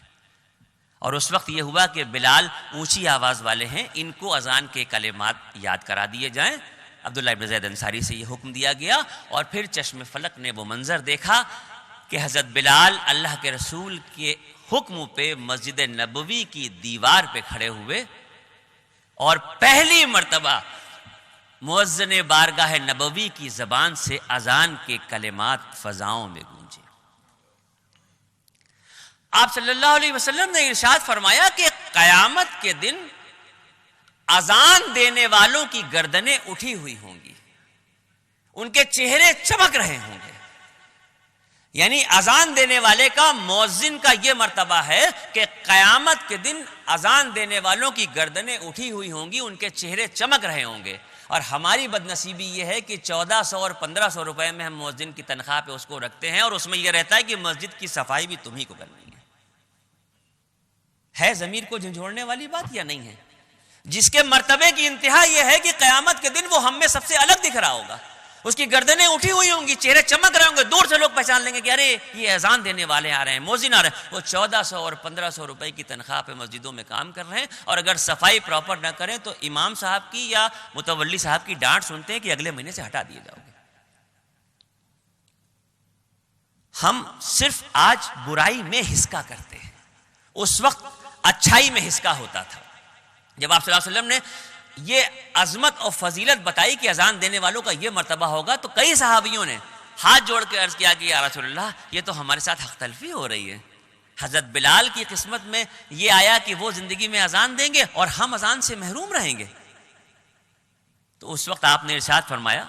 اور اس وقت یہ ہوا کہ بلال اونچی آواز والے ہیں, ان کو اذان کے کلمات یاد کرا دیے جائیں. عبداللہ ابن زید انصاری سے یہ حکم دیا گیا, اور پھر چشم فلک نے وہ منظر دیکھا کہ حضرت بلال اللہ کے رسول کے حکم پہ مسجد نبوی کی دیوار پہ کھڑے ہوئے, اور پہلی مرتبہ مؤذن بارگاہ نبوی کی زبان سے اذان کے کلمات فضاؤں میں گونجے. آپ صلی اللہ علیہ وسلم نے ارشاد فرمایا کہ قیامت کے دن اذان دینے والوں کی گردنیں اٹھی ہوئی ہوں گی, ان کے چہرے چمک رہے ہوں گے. یعنی اذان دینے والے کا, مؤذن کا یہ مرتبہ ہے کہ قیامت کے دن اذان دینے والوں کی گردنیں اٹھی ہوئی ہوں گی, ان کے چہرے چمک رہے ہوں گے. اور ہماری بد نصیبی یہ ہے کہ 1400 اور 1500 روپے میں ہم مؤذن کی تنخواہ پہ اس کو رکھتے ہیں, اور اس میں یہ رہتا ہے کہ مسجد کی صفائی بھی تمہیں کو کرنی ہے. ضمیر کو جھنجھوڑنے والی بات یا نہیں ہے؟ جس کے مرتبے کی انتہا یہ ہے کہ قیامت کے دن وہ ہم میں سب سے الگ دکھ رہا ہوگا, اس کی گردنیں اٹھی ہوئی ہوں گی, چہرے چمک رہے ہوں گے, دور سے لوگ پہچان لیں گے کہ ارے یہ اذان دینے والے آ رہے ہیں, مؤذن آ رہے ہیں. وہ 1400 اور 1500 روپے کی تنخواہ پہ مسجدوں میں کام کر رہے ہیں, اور اگر صفائی پراپر نہ کریں تو امام صاحب کی یا متولی صاحب کی ڈانٹ سنتے ہیں کہ اگلے مہینے سے ہٹا دیے جاؤ گے. ہم صرف آج برائی میں حسکا کرتے ہیں, اس وقت اچھائی میں حسکا ہوتا تھا. جب آپ صلی اللہ علیہ وسلم نے یہ عظمت اور فضیلت بتائی کہ اذان دینے والوں کا یہ مرتبہ ہوگا, تو کئی صحابیوں نے ہاتھ جوڑ کے عرض کیا کہ یا رسول اللہ یہ تو ہمارے ساتھ حق تلفی ہو رہی ہے. حضرت بلال کی قسمت میں یہ آیا کہ وہ زندگی میں اذان دیں گے اور ہم اذان سے محروم رہیں گے. تو اس وقت آپ نے ارشاد فرمایا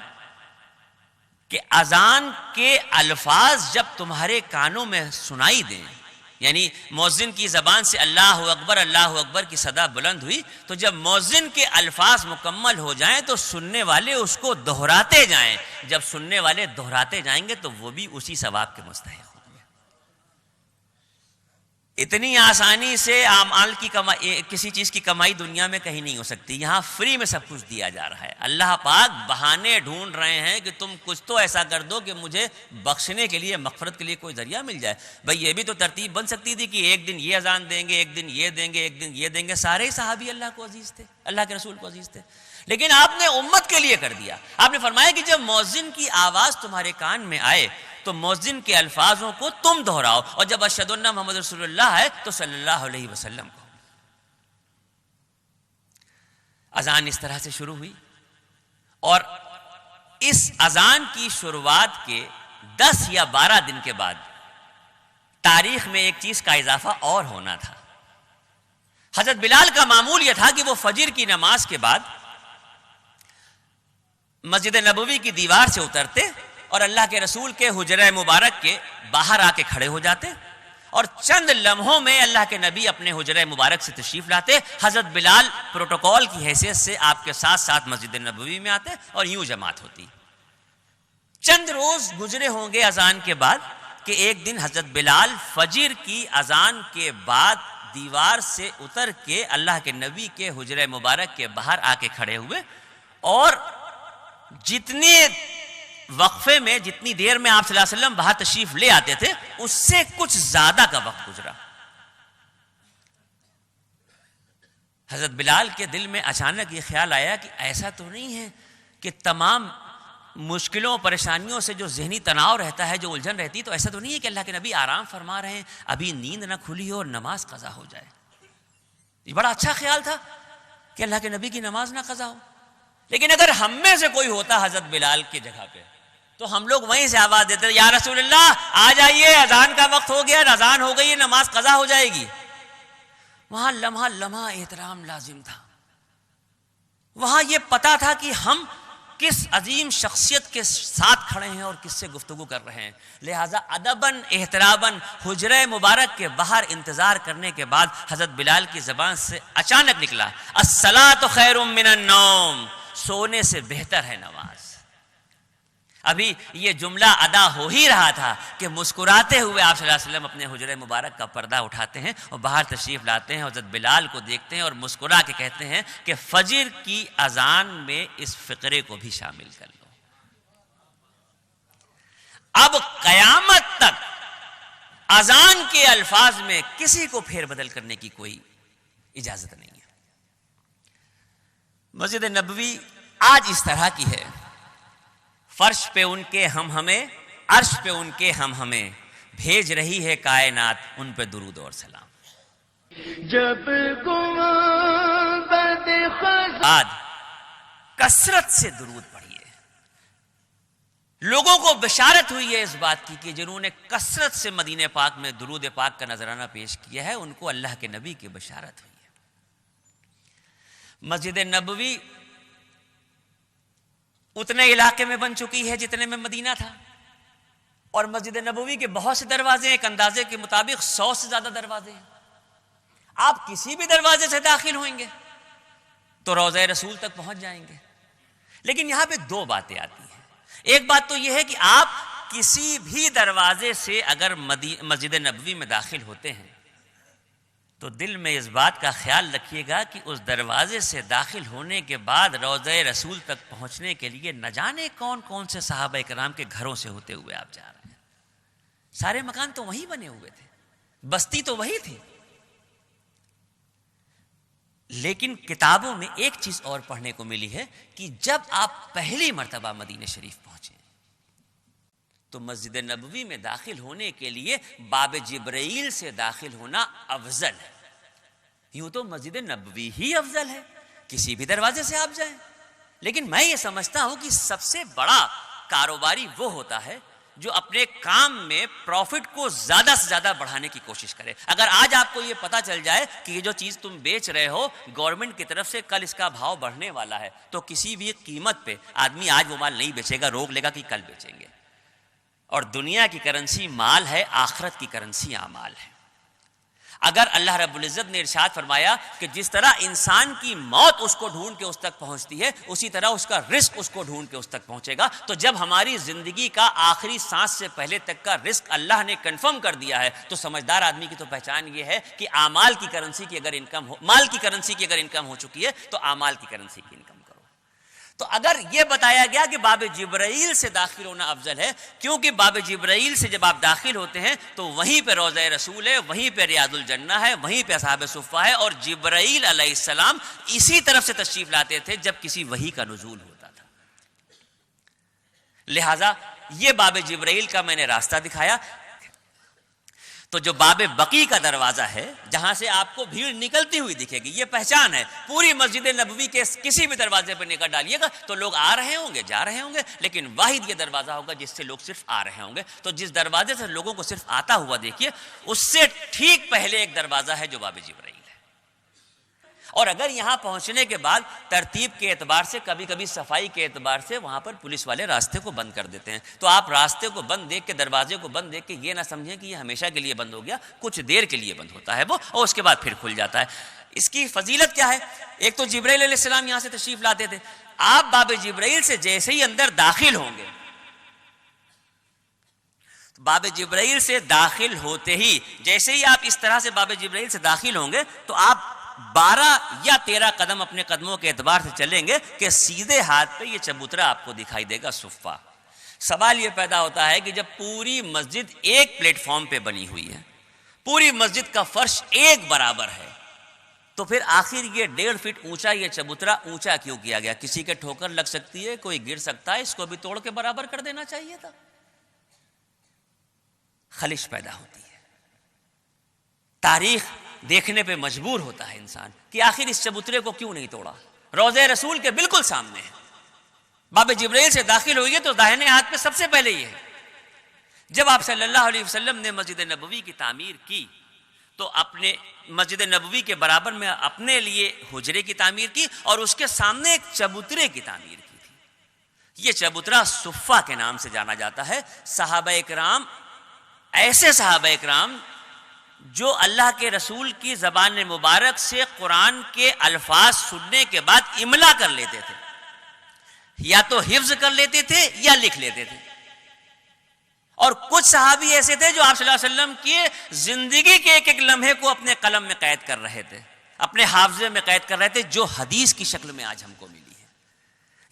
کہ اذان کے الفاظ جب تمہارے کانوں میں سنائی دیں, یعنی مؤذن کی زبان سے اللہ اکبر کی صدا بلند ہوئی, تو جب مؤذن کے الفاظ مکمل ہو جائیں تو سننے والے اس کو دہراتے جائیں. جب سننے والے دہراتے جائیں گے تو وہ بھی اسی ثواب کے مستحق ہوں گے. اتنی آسانی سے اعمال کی کمائی, کسی چیز کی کمائی دنیا میں کہیں نہیں ہو سکتی. یہاں فری میں سب کچھ دیا جا رہا ہے. اللہ پاک بہانے ڈھونڈ رہے ہیں کہ تم کچھ تو ایسا کر دو کہ مجھے بخشنے کے لیے, مغفرت کے لیے کوئی ذریعہ مل جائے. بھئی یہ بھی تو ترتیب بن سکتی تھی کہ ایک دن یہ اذان دیں گے, ایک دن یہ دیں گے, ایک دن یہ دیں گے. سارے صحابی اللہ کو عزیز تھے, اللہ کے رسول کو عزیز تھے, لیکن آپ نے امت کے لیے کر دیا. آپ نے فرمایا کہ جب مؤذن کی آواز تمہارے کان میں آئے تو مؤذن کے الفاظوں کو تم دہراؤ, اور جب اشہد ان محمد رسول اللہ ہے تو صلی اللہ علیہ وسلم کو. اذان اس طرح سے شروع ہوئی, اور اس اذان کی شروعات کے 10 یا 12 دن کے بعد تاریخ میں ایک چیز کا اضافہ اور ہونا تھا. حضرت بلال کا معمول یہ تھا کہ وہ فجر کی نماز کے بعد مسجد نبوی کی دیوار سے اترتے اور اللہ کے رسول کے حجرہ مبارک کے باہر آ کے کھڑے ہو جاتے اور چند لمحوں میں اللہ کے نبی اپنے حجرہ مبارک سے تشریف لاتے. حضرت بلال پروٹوکول کی حیثیت سے آپ کے ساتھ ساتھ مسجد نبوی میں آتے اور یوں جماعت ہوتی. چند روز گزرے ہوں گے اذان کے بعد کہ ایک دن حضرت بلال فجر کی اذان کے بعد دیوار سے اتر کے اللہ کے نبی کے حجرہ مبارک کے باہر آ کے کھڑے ہوئے اور جتنے وقفے میں جتنی دیر میں آپ صلی اللہ علیہ وسلم باہر تشریف لے آتے تھے اس سے کچھ زیادہ کا وقت گزرا. حضرت بلال کے دل میں اچانک یہ خیال آیا کہ ایسا تو نہیں ہے کہ تمام مشکلوں پریشانیوں سے جو ذہنی تناؤ رہتا ہے, جو الجھن رہتی ہے, تو ایسا تو نہیں ہے کہ اللہ کے نبی آرام فرما رہے ہیں, ابھی نیند نہ کھلی ہو اور نماز قضا ہو جائے. یہ بڑا اچھا خیال تھا کہ اللہ کے نبی کی نماز نہ قضا ہو. لیکن اگر ہم میں سے کوئی ہوتا حضرت بلال کی جگہ پہ تو ہم لوگ وہیں سے آواز دیتے یا رسول اللہ آ جائیے, اذان کا وقت ہو گیا, اذان ہو گئی, نماز قضا ہو جائے گی. وہاں لمحہ لمحہ احترام لازم تھا. وہاں یہ پتا تھا کہ ہم کس عظیم شخصیت کے ساتھ کھڑے ہیں اور کس سے گفتگو کر رہے ہیں. لہٰذا ادباً احتراماً حجرہ مبارک کے باہر انتظار کرنے کے بعد حضرت بلال کی زبان سے اچانک نکلا الصلاۃ خیر من النوم, سونے سے بہتر ہے نماز. ابھی یہ جملہ ادا ہو ہی رہا تھا کہ مسکراتے ہوئے آپ صلی اللہ علیہ وسلم اپنے حجرہ مبارک کا پردہ اٹھاتے ہیں اور باہر تشریف لاتے ہیں, حضرت بلال کو دیکھتے ہیں اور مسکرا کے کہتے ہیں کہ فجر کی اذان میں اس فقرے کو بھی شامل کر لو. اب قیامت تک اذان کے الفاظ میں کسی کو پھیر بدل کرنے کی کوئی اجازت نہیں ہے. مسجد نبوی آج اس طرح کی ہے, فرش پہ ان کے ہم ہمیں, عرش پہ ان کے ہم ہمیں, بھیج رہی ہے کائنات ان پہ درود اور سلام. جب گنبد آج کثرت سے درود پڑھیے. لوگوں کو بشارت ہوئی ہے اس بات کی کہ جنہوں نے کثرت سے مدینہ پاک میں درود پاک کا نذرانہ پیش کیا ہے ان کو اللہ کے نبی کی بشارت ہوئی ہے. مسجد نبوی اتنے علاقے میں بن چکی ہے جتنے میں مدینہ تھا, اور مسجد نبوی کے بہت سے دروازے, ایک اندازے کے مطابق 100 سے زیادہ دروازے ہیں. آپ کسی بھی دروازے سے داخل ہوئیں گے تو روضہ رسول تک پہنچ جائیں گے. لیکن یہاں پہ دو باتیں آتی ہیں. ایک بات تو یہ ہے کہ آپ کسی بھی دروازے سے اگر مسجد نبوی میں داخل ہوتے ہیں تو دل میں اس بات کا خیال رکھیے گا کہ اس دروازے سے داخل ہونے کے بعد روضہ رسول تک پہنچنے کے لیے نہ جانے کون کون سے صحابہ کرام کے گھروں سے ہوتے ہوئے آپ جا رہے ہیں. سارے مکان تو وہیں بنے ہوئے تھے, بستی تو وہی تھی. لیکن کتابوں میں ایک چیز اور پڑھنے کو ملی ہے کہ جب آپ پہلی مرتبہ مدینہ شریف پہنچے تو مسجد نبوی میں داخل ہونے کے لیے باب جبرائیل سے داخل ہونا افضل ہے. یوں تو مسجد نبوی ہی افضل ہے, کسی بھی دروازے سے آپ جائیں. لیکن میں یہ سمجھتا ہوں کہ سب سے بڑا کاروباری وہ ہوتا ہے جو اپنے کام میں پروفٹ کو زیادہ سے زیادہ بڑھانے کی کوشش کرے. اگر آج آپ کو یہ پتا چل جائے کہ یہ جو چیز تم بیچ رہے ہو گورنمنٹ کی طرف سے کل اس کا بھاؤ بڑھنے والا ہے تو کسی بھی قیمت پہ آدمی آج وہ مال نہیں بیچے گا, روک لے گا کہ کل بیچیں گے. اور دنیا کی کرنسی مال ہے, آخرت کی کرنسی اعمال ہے. اگر اللہ رب العزت نے ارشاد فرمایا کہ جس طرح انسان کی موت اس کو ڈھونڈ کے اس تک پہنچتی ہے اسی طرح اس کا رزق اس کو ڈھونڈ کے اس تک پہنچے گا, تو جب ہماری زندگی کا آخری سانس سے پہلے تک کا رزق اللہ نے کنفرم کر دیا ہے تو سمجھدار آدمی کی تو پہچان یہ ہے کہ اعمال کی کرنسی کی اگر انکم ہو, مال کی کرنسی کی اگر انکم ہو چکی ہے تو اعمال کی کرنسی کی انکم کرو. تو اگر یہ بتایا گیا کہ باب جبرائیل سے داخل ہونا افضل ہے, کیونکہ باب جبرائیل سے جب آپ داخل ہوتے ہیں تو وہیں پہ روضہ رسول ہے, وہیں پہ ریاض الجنہ ہے, وہیں پہ اصحاب صفہ ہے, اور جبرائیل علیہ السلام اسی طرف سے تشریف لاتے تھے جب کسی وحی کا نزول ہوتا تھا. لہذا یہ باب جبرائیل کا میں نے راستہ دکھایا. تو جو باب بقی کا دروازہ ہے جہاں سے آپ کو بھیڑ نکلتی ہوئی دکھے گی، یہ پہچان ہے، پوری مسجد نبوی کے کسی بھی دروازے پر نکل ڈالیے گا تو لوگ آ رہے ہوں گے، جا رہے ہوں گے، لیکن واحد یہ دروازہ ہوگا جس سے لوگ صرف آ رہے ہوں گے۔ تو جس دروازے سے لوگوں کو صرف آتا ہوا دیکھیے، اس سے ٹھیک پہلے ایک دروازہ ہے جو باب جبرائیل ہے۔ اور اگر یہاں پہنچنے کے بعد ترتیب کے اعتبار سے، کبھی کبھی صفائی کے اعتبار سے وہاں پر پولیس والے راستے کو بند کر دیتے ہیں، تو آپ راستے کو بند دیکھ کے، دروازے کو بند دیکھ کے یہ نہ سمجھیں کہ یہ ہمیشہ کے لیے بند ہو گیا، کچھ دیر کے لیے بند ہوتا ہے وہ، اور اس کے بعد پھر کھل جاتا ہے۔ اس کی فضیلت کیا ہے؟ ایک تو جبرائیل علیہ السلام یہاں سے تشریف لاتے تھے، آپ باب جبرائیل سے جیسے ہی اندر داخل ہوں گے، باب جبرائیل سے داخل ہوتے ہی جیسے ہی آپ اس طرح سے باب جبرائیل سے داخل ہوں گے تو آپ 12 یا 13 قدم اپنے قدموں کے اعتبار سے چلیں گے کہ سیدھے ہاتھ پہ یہ چبوترا آپ کو دکھائی دے گا، صفہ۔ سوال یہ پیدا ہوتا ہے کہ جب پوری مسجد ایک پلیٹ فارم پہ بنی ہوئی ہے، پوری مسجد کا فرش ایک برابر ہے، تو پھر آخر یہ 1.5 فٹ اونچا یہ چبوترا اونچا کیوں کیا گیا؟ کسی کے ٹھوکر لگ سکتی ہے، کوئی گر سکتا ہے، اس کو بھی توڑ کے برابر کر دینا چاہیے تھا۔ خلش پیدا ہوتی ہے، تاریخ دیکھنے پہ مجبور ہوتا ہے انسان کہ آخر اس چبوترے کو کیوں نہیں توڑا؟ روضہ رسول کے بالکل سامنے ہے، باب جبرائیل سے داخل ہوئیے تو داہنے ہاتھ پہ سب سے پہلے یہ ہے۔ جب آپ صلی اللہ علیہ وسلم نے مسجد نبوی کی تعمیر کی تو اپنے مسجد نبوی کے برابر میں اپنے لیے حجرے کی تعمیر کی اور اس کے سامنے ایک چبوترے کی تعمیر کی تھی۔ یہ چبوترا صفہ کے نام سے جانا جاتا ہے۔ صحابہ اکرام، ایسے صحابہ اکرام جو اللہ کے رسول کی زبان مبارک سے قرآن کے الفاظ سننے کے بعد املا کر لیتے تھے، یا تو حفظ کر لیتے تھے یا لکھ لیتے تھے، اور کچھ صحابی ایسے تھے جو آپ صلی اللہ علیہ وسلم کی زندگی کے ایک ایک لمحے کو اپنے قلم میں قید کر رہے تھے، اپنے حافظے میں قید کر رہے تھے، جو حدیث کی شکل میں آج ہم کو ملی ہے۔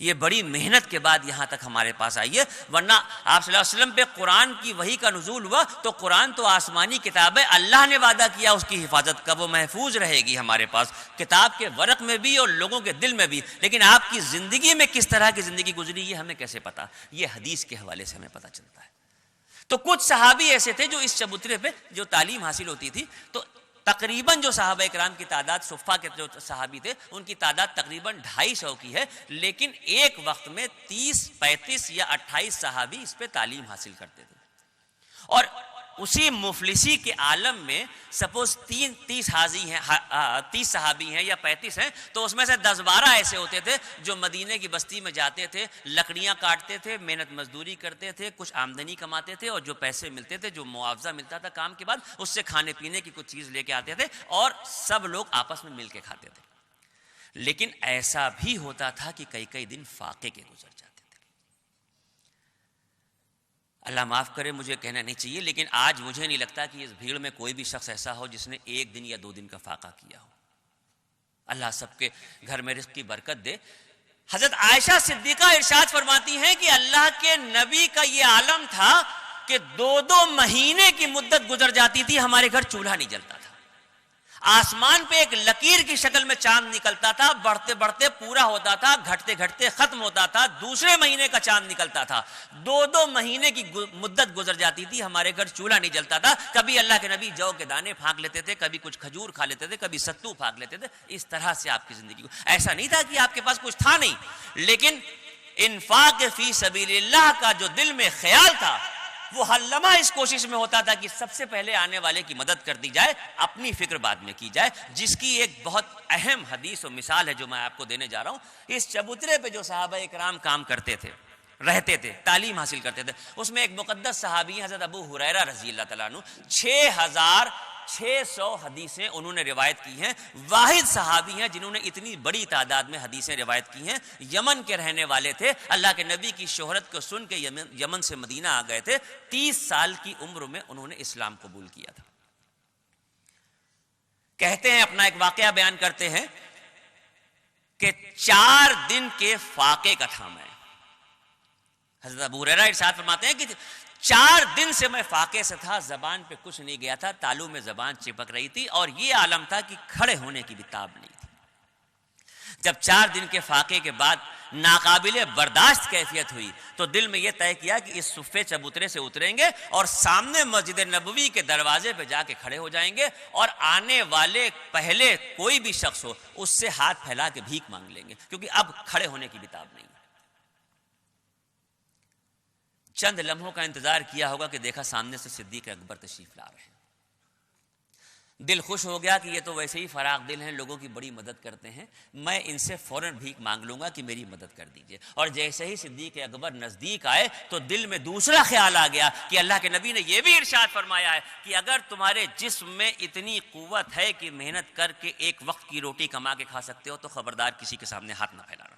یہ بڑی محنت کے بعد یہاں تک ہمارے پاس آئی ہے، ورنہ آپ صلی اللہ علیہ وسلم پہ قرآن کی وحی کا نزول ہوا تو قرآن تو آسمانی کتاب ہے، اللہ نے وعدہ کیا اس کی حفاظت کا، وہ محفوظ رہے گی ہمارے پاس، کتاب کے ورق میں بھی اور لوگوں کے دل میں بھی، لیکن آپ کی زندگی میں کس طرح کی زندگی گزری یہ ہمیں کیسے پتا؟ یہ حدیث کے حوالے سے ہمیں پتا چلتا ہے۔ تو کچھ صحابی ایسے تھے جو اس چبوترے پہ جو تعلیم حاصل ہوتی تھی، تو تقریباً جو صحابہ اکرام کی تعداد، صفہ کے جو صحابی تھے ان کی تعداد تقریباً 250 کی ہے، لیکن ایک وقت میں 30، 35 یا 28 صحابی اس پہ تعلیم حاصل کرتے تھے۔ اور اسی مفلسی کے عالم میں سپوز 30 صحابی ہیں یا 35 ہیں، تو اس میں سے 10-12 ایسے ہوتے تھے جو مدینے کی بستی میں جاتے تھے، لکڑیاں کاٹتے تھے، محنت مزدوری کرتے تھے، کچھ آمدنی کماتے تھے، اور جو پیسے ملتے تھے، جو معاوضہ ملتا تھا کام کے بعد، اس سے کھانے پینے کی کچھ چیز لے کے آتے تھے اور سب لوگ آپس میں مل کے کھاتے تھے۔ لیکن ایسا بھی ہوتا تھا کہ کئی دن فاقے کے گزر جاتے تھے۔ اللہ معاف کرے، مجھے کہنا نہیں چاہیے، لیکن آج مجھے نہیں لگتا کہ اس بھیڑ میں کوئی بھی شخص ایسا ہو جس نے 1 دن یا 2 دن کا فاقہ کیا ہو۔ اللہ سب کے گھر میں رزق کی برکت دے۔ حضرت عائشہ صدیقہ ارشاد فرماتی ہیں کہ اللہ کے نبی کا یہ عالم تھا کہ 2 مہینے کی مدت گزر جاتی تھی، ہمارے گھر چولہا نہیں جلتا تھا، آسمان پہ ایک لکیر کی شکل میں چاند نکلتا تھا، بڑھتے بڑھتے پورا ہوتا تھا، گھٹتے گھٹتے ختم ہوتا تھا، دوسرے مہینے کا چاند نکلتا تھا، 2 مہینے کی مدت گزر جاتی تھی، ہمارے گھر چولہا نہیں جلتا تھا۔ کبھی اللہ کے نبی جو کے دانے پھانک لیتے تھے، کبھی کچھ کھجور کھا لیتے تھے، کبھی ستو پھانک لیتے تھے۔ اس طرح سے آپ کی زندگی، ایسا نہیں تھا کہ آپ کے پاس کچھ تھا نہیں، لیکن انفاق فی سبیل اللہ کا جو دل میں خیال تھا وہ ہر لمحہ اس کوشش میں ہوتا تھا کہ سب سے پہلے آنے والے کی مدد کر دی جائے، اپنی فکر بعد میں کی جائے، جس کی ایک بہت اہم حدیث و مثال ہے جو میں آپ کو دینے جا رہا ہوں۔ اس چبوترے پہ جو صحابہ اکرام کام کرتے تھے، رہتے تھے، تعلیم حاصل کرتے تھے، اس میں ایک مقدس صحابی ہیں حضرت ابو ہریرہ رضی اللہ تعالیٰ عنہ، 6600 حدیثیں انہوں نے روایت کی ہیں، واحد صحابی ہیں جنہوں نے اتنی بڑی تعداد میں حدیثیں روایت کی ہیں۔ یمن کے رہنے والے تھے، اللہ کے نبی کی شہرت کو سن کے یمن سے مدینہ آ گئے تھے، 30 سال کی عمر میں انہوں نے اسلام قبول کیا تھا۔ کہتے ہیں، اپنا ایک واقعہ بیان کرتے ہیں کہ 4 دن کے فاقے کا تھا میں۔ حضرت ابو ہریرہ ارشاد فرماتے ہیں کہ 4 دن سے میں فاقے سے تھا، زبان پہ کچھ نہیں گیا تھا، تالو میں زبان چپک رہی تھی، اور یہ عالم تھا کہ کھڑے ہونے کی بھی تاب نہیں تھی۔ جب 4 دن کے فاقے کے بعد ناقابل برداشت کیفیت ہوئی تو دل میں یہ طے کیا کہ اس صفے چبوترے سے اتریں گے اور سامنے مسجد نبوی کے دروازے پہ جا کے کھڑے ہو جائیں گے اور آنے والے پہلے کوئی بھی شخص ہو اس سے ہاتھ پھیلا کے بھیک مانگ لیں گے، کیونکہ اب کھڑے ہونے کی بھی تاب نہیں۔ چند لمحوں کا انتظار کیا ہوگا کہ دیکھا سامنے سے صدیق اکبر تشریف لا رہے ہیں۔ دل خوش ہو گیا کہ یہ تو ویسے ہی فراغ دل ہیں، لوگوں کی بڑی مدد کرتے ہیں، میں ان سے فوراً بھیک مانگ لوں گا کہ میری مدد کر دیجئے۔ اور جیسے ہی صدیق اکبر نزدیک آئے تو دل میں دوسرا خیال آ گیا کہ اللہ کے نبی نے یہ بھی ارشاد فرمایا ہے کہ اگر تمہارے جسم میں اتنی قوت ہے کہ محنت کر کے ایک وقت کی روٹی کما کے کھا سکتے ہو تو خبردار کسی کے سامنے ہاتھ نہ پھیلانا۔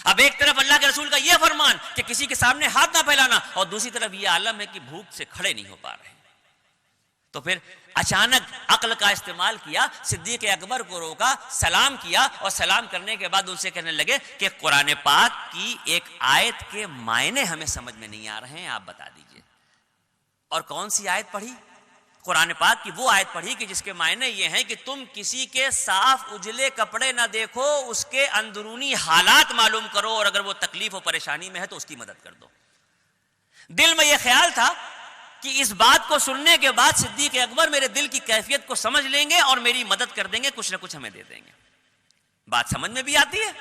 اب ایک طرف اللہ کے رسول کا یہ فرمان کہ کسی کے سامنے ہاتھ نہ پھیلانا، اور دوسری طرف یہ عالم ہے کہ بھوک سے کھڑے نہیں ہو پا رہے، تو پھر اچانک عقل کا استعمال کیا، صدیق اکبر کو روکا، سلام کیا، اور سلام کرنے کے بعد ان سے کہنے لگے کہ قرآن پاک کی ایک آیت کے معنی ہمیں سمجھ میں نہیں آ رہے ہیں، آپ بتا دیجئے۔ اور کون سی آیت پڑھی؟ قرآن پاک کی وہ آیت پڑھی کہ جس کے معنی یہ ہیں کہ تم کسی کے صاف اجلے کپڑے نہ دیکھو، اس کے اندرونی حالات معلوم کرو، اور اگر وہ تکلیف و پریشانی میں ہے تو اس کی مدد کر دو۔ دل میں یہ خیال تھا کہ اس بات کو سننے کے بعد صدیق اکبر میرے دل کی کیفیت کو سمجھ لیں گے اور میری مدد کر دیں گے، کچھ نہ کچھ ہمیں دے دیں گے۔ بات سمجھ میں بھی آتی ہے،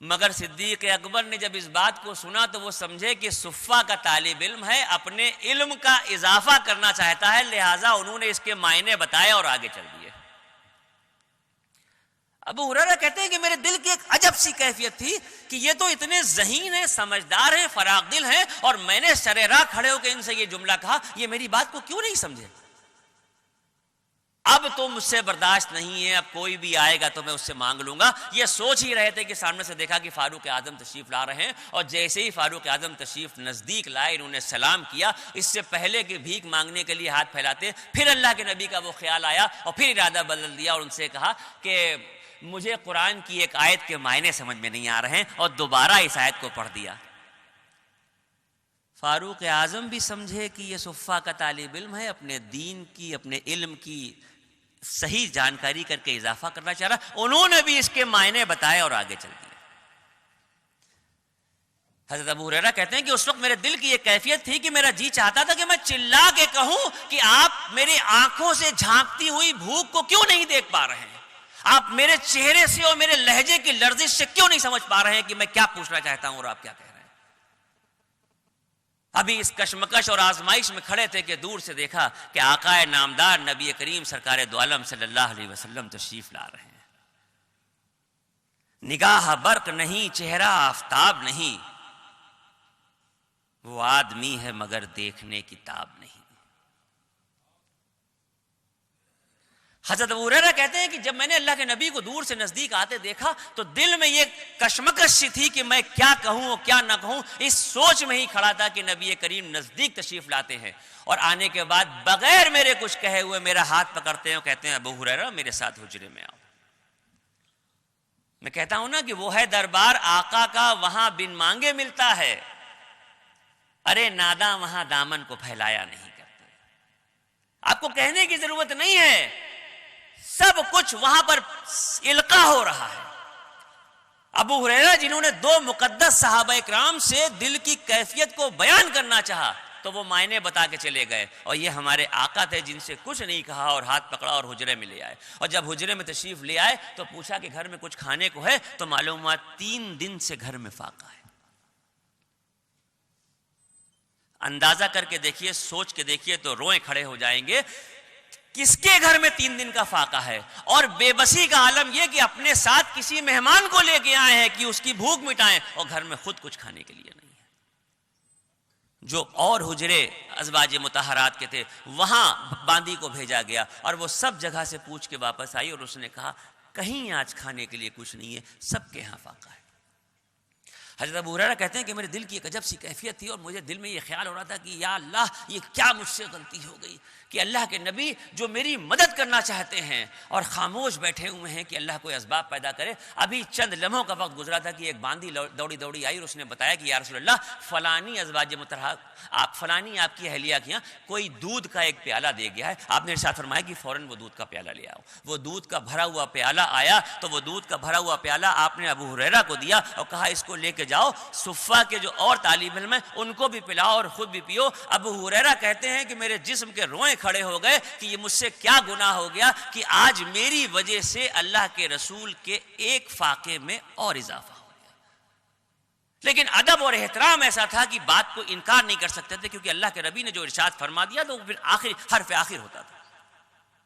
مگر صدیق اکبر نے جب اس بات کو سنا تو وہ سمجھے کہ صفہ کا طالب علم ہے، اپنے علم کا اضافہ کرنا چاہتا ہے، لہٰذا انہوں نے اس کے معنی بتائے اور آگے چل دیے۔ ابو ہریرہ کہتے ہیں کہ میرے دل کی ایک عجب سی کیفیت تھی کہ یہ تو اتنے ذہین ہیں، سمجھدار ہیں، فراغ دل ہیں، اور میں نے سرے راہ کھڑے ہو کے ان سے یہ جملہ کہا، یہ میری بات کو کیوں نہیں سمجھے؟ اب تو مجھ سے برداشت نہیں ہے، اب کوئی بھی آئے گا تو میں اس سے مانگ لوں گا۔ یہ سوچ ہی رہے تھے کہ سامنے سے دیکھا کہ فاروق اعظم تشریف لا رہے ہیں، اور جیسے ہی فاروق اعظم تشریف نزدیک لائے انہوں نے سلام کیا، اس سے پہلے کہ بھیک مانگنے کے لیے ہاتھ پھیلاتے، پھر اللہ کے نبی کا وہ خیال آیا اور پھر ارادہ بدل دیا اور ان سے کہا کہ مجھے قرآن کی ایک آیت کے معنی سمجھ میں نہیں آ رہے ہیں، اور دوبارہ اس آیت کو پڑھ دیا۔ فاروق اعظم بھی سمجھے کہ یہ صفہ کا طالب علم ہے، اپنے دین کی، اپنے علم کی صحیح جانکاری کر کے اضافہ کرنا چاہ رہا، انہوں نے بھی اس کے معنی بتائے اور آگے چل دیے۔ حضرت ابو ہریرہ کہتے ہیں کہ اس وقت میرے دل کی یہ کیفیت تھی کہ میرا جی چاہتا تھا کہ میں چلا کے کہوں کہ آپ میری آنکھوں سے جھانکتی ہوئی بھوک کو کیوں نہیں دیکھ پا رہے ہیں، آپ میرے چہرے سے اور میرے لہجے کی لرزش سے کیوں نہیں سمجھ پا رہے ہیں کہ میں کیا پوچھنا چاہتا ہوں اور آپ کیا کہہ رہے ہیں۔ ابھی اس کشمکش اور آزمائش میں کھڑے تھے کہ دور سے دیکھا کہ آقا نامدار نبی کریم سرکار دو عالم صلی اللہ علیہ وسلم تشریف لا رہے ہیں۔ نگاہ برق نہیں، چہرہ آفتاب نہیں، وہ آدمی ہے مگر دیکھنے کی تاب نہیں۔ حضرت ابو ہریرہ کہتے ہیں کہ جب میں نے اللہ کے نبی کو دور سے نزدیک آتے دیکھا تو دل میں یہ کشمکش سی تھی کہ میں کیا کہوں اور کیا نہ کہوں، اس سوچ میں ہی کھڑا تھا کہ نبی کریم نزدیک تشریف لاتے ہیں، اور آنے کے بعد بغیر میرے کچھ کہے ہوئے میرا ہاتھ پکڑتے ہیں اور کہتے ہیں ابو ہریرہ میرے ساتھ حجرے میں آؤ۔ میں کہتا ہوں نا کہ وہ ہے دربار آقا کا، وہاں بن مانگے ملتا ہے، ارے ناداں وہاں دامن کو پھیلایا نہیں کرتے۔ آپ کو کہنے کی ضرورت نہیں ہے، سب کچھ وہاں پر القاء ہو رہا ہے۔ ابو ہریرہ جنہوں نے دو مقدس صحابہ اکرام سے دل کی کیفیت کو بیان کرنا چاہا تو وہ معنی بتا کے چلے گئے، اور یہ ہمارے آقا تھے جن سے کچھ نہیں کہا اور ہاتھ پکڑا اور حجرے میں لے آئے، اور جب حجرے میں تشریف لے آئے تو پوچھا کہ گھر میں کچھ کھانے کو ہے، تو معلوم ہوا 3 دن سے گھر میں فاقہ ہے۔ اندازہ کر کے دیکھیے، سوچ کے دیکھیے تو روئیں کھڑے ہو جائیں گے، کس کے گھر میں 3 دن کا فاقہ ہے، اور بے بسی کا عالم یہ کہ اپنے ساتھ کسی مہمان کو لے کے آئے ہیں کہ اس کی بھوک مٹائیں، اور گھر میں خود کچھ کھانے کے لیے نہیں ہے۔ جو اور حجرے ازواج مطہرات کے تھے وہاں باندی کو بھیجا گیا، اور وہ سب جگہ سے پوچھ کے واپس آئی اور اس نے کہا کہیں آج کھانے کے لیے کچھ نہیں ہے، سب کے ہاں فاقہ ہے۔ حضرت ابو ہریرہ کہتے ہیں کہ میرے دل کی ایک عجب سی کیفیت تھی اور مجھے دل میں یہ خیال ہو رہا تھا کہ یا اللہ یہ کیا مجھ سے غلطی ہو گئی کہ اللہ کے نبی جو میری مدد کرنا چاہتے ہیں اور خاموش بیٹھے ہوئے ہیں کہ اللہ کوئی اسباب پیدا کرے. ابھی چند لمحوں کا وقت گزرا تھا کہ ایک باندی دوڑی آئی اور اس نے بتایا کہ یا رسول اللہ فلانی ازواج مطہرات آپ فلانی آپ کی اہلیہ کے یہاں کوئی دودھ کا ایک پیالہ دے گیا ہے. آپ نے ارشاد فرمایا کہ فوراً وہ دودھ کا پیالہ لے آؤ. وہ دودھ کا بھرا ہوا پیالہ آیا تو وہ دودھ کا بھرا ہوا پیالہ آپ نے ابو ہریرہ کو دیا اور کہا اس کو لے کے جاؤ صفہ کے جو اور طالب علم ہیں ان کو بھی پلاؤ اور خود بھی پیو. ابو ہریرہ کہتے ہیں کہ میرے جسم کے روئیں کھڑے ہو گئے کہ یہ مجھ سے کیا گناہ ہو گیا کہ آج میری وجہ سے اللہ کے رسول کے ایک فاقے میں اور اضافہ ہو گیا. لیکن ادب اور احترام ایسا تھا کہ بات کو انکار نہیں کر سکتے تھے کیونکہ اللہ کے نبی نے جو ارشاد فرما دیا تو پھر آخر حرف آخر ہوتا تھا.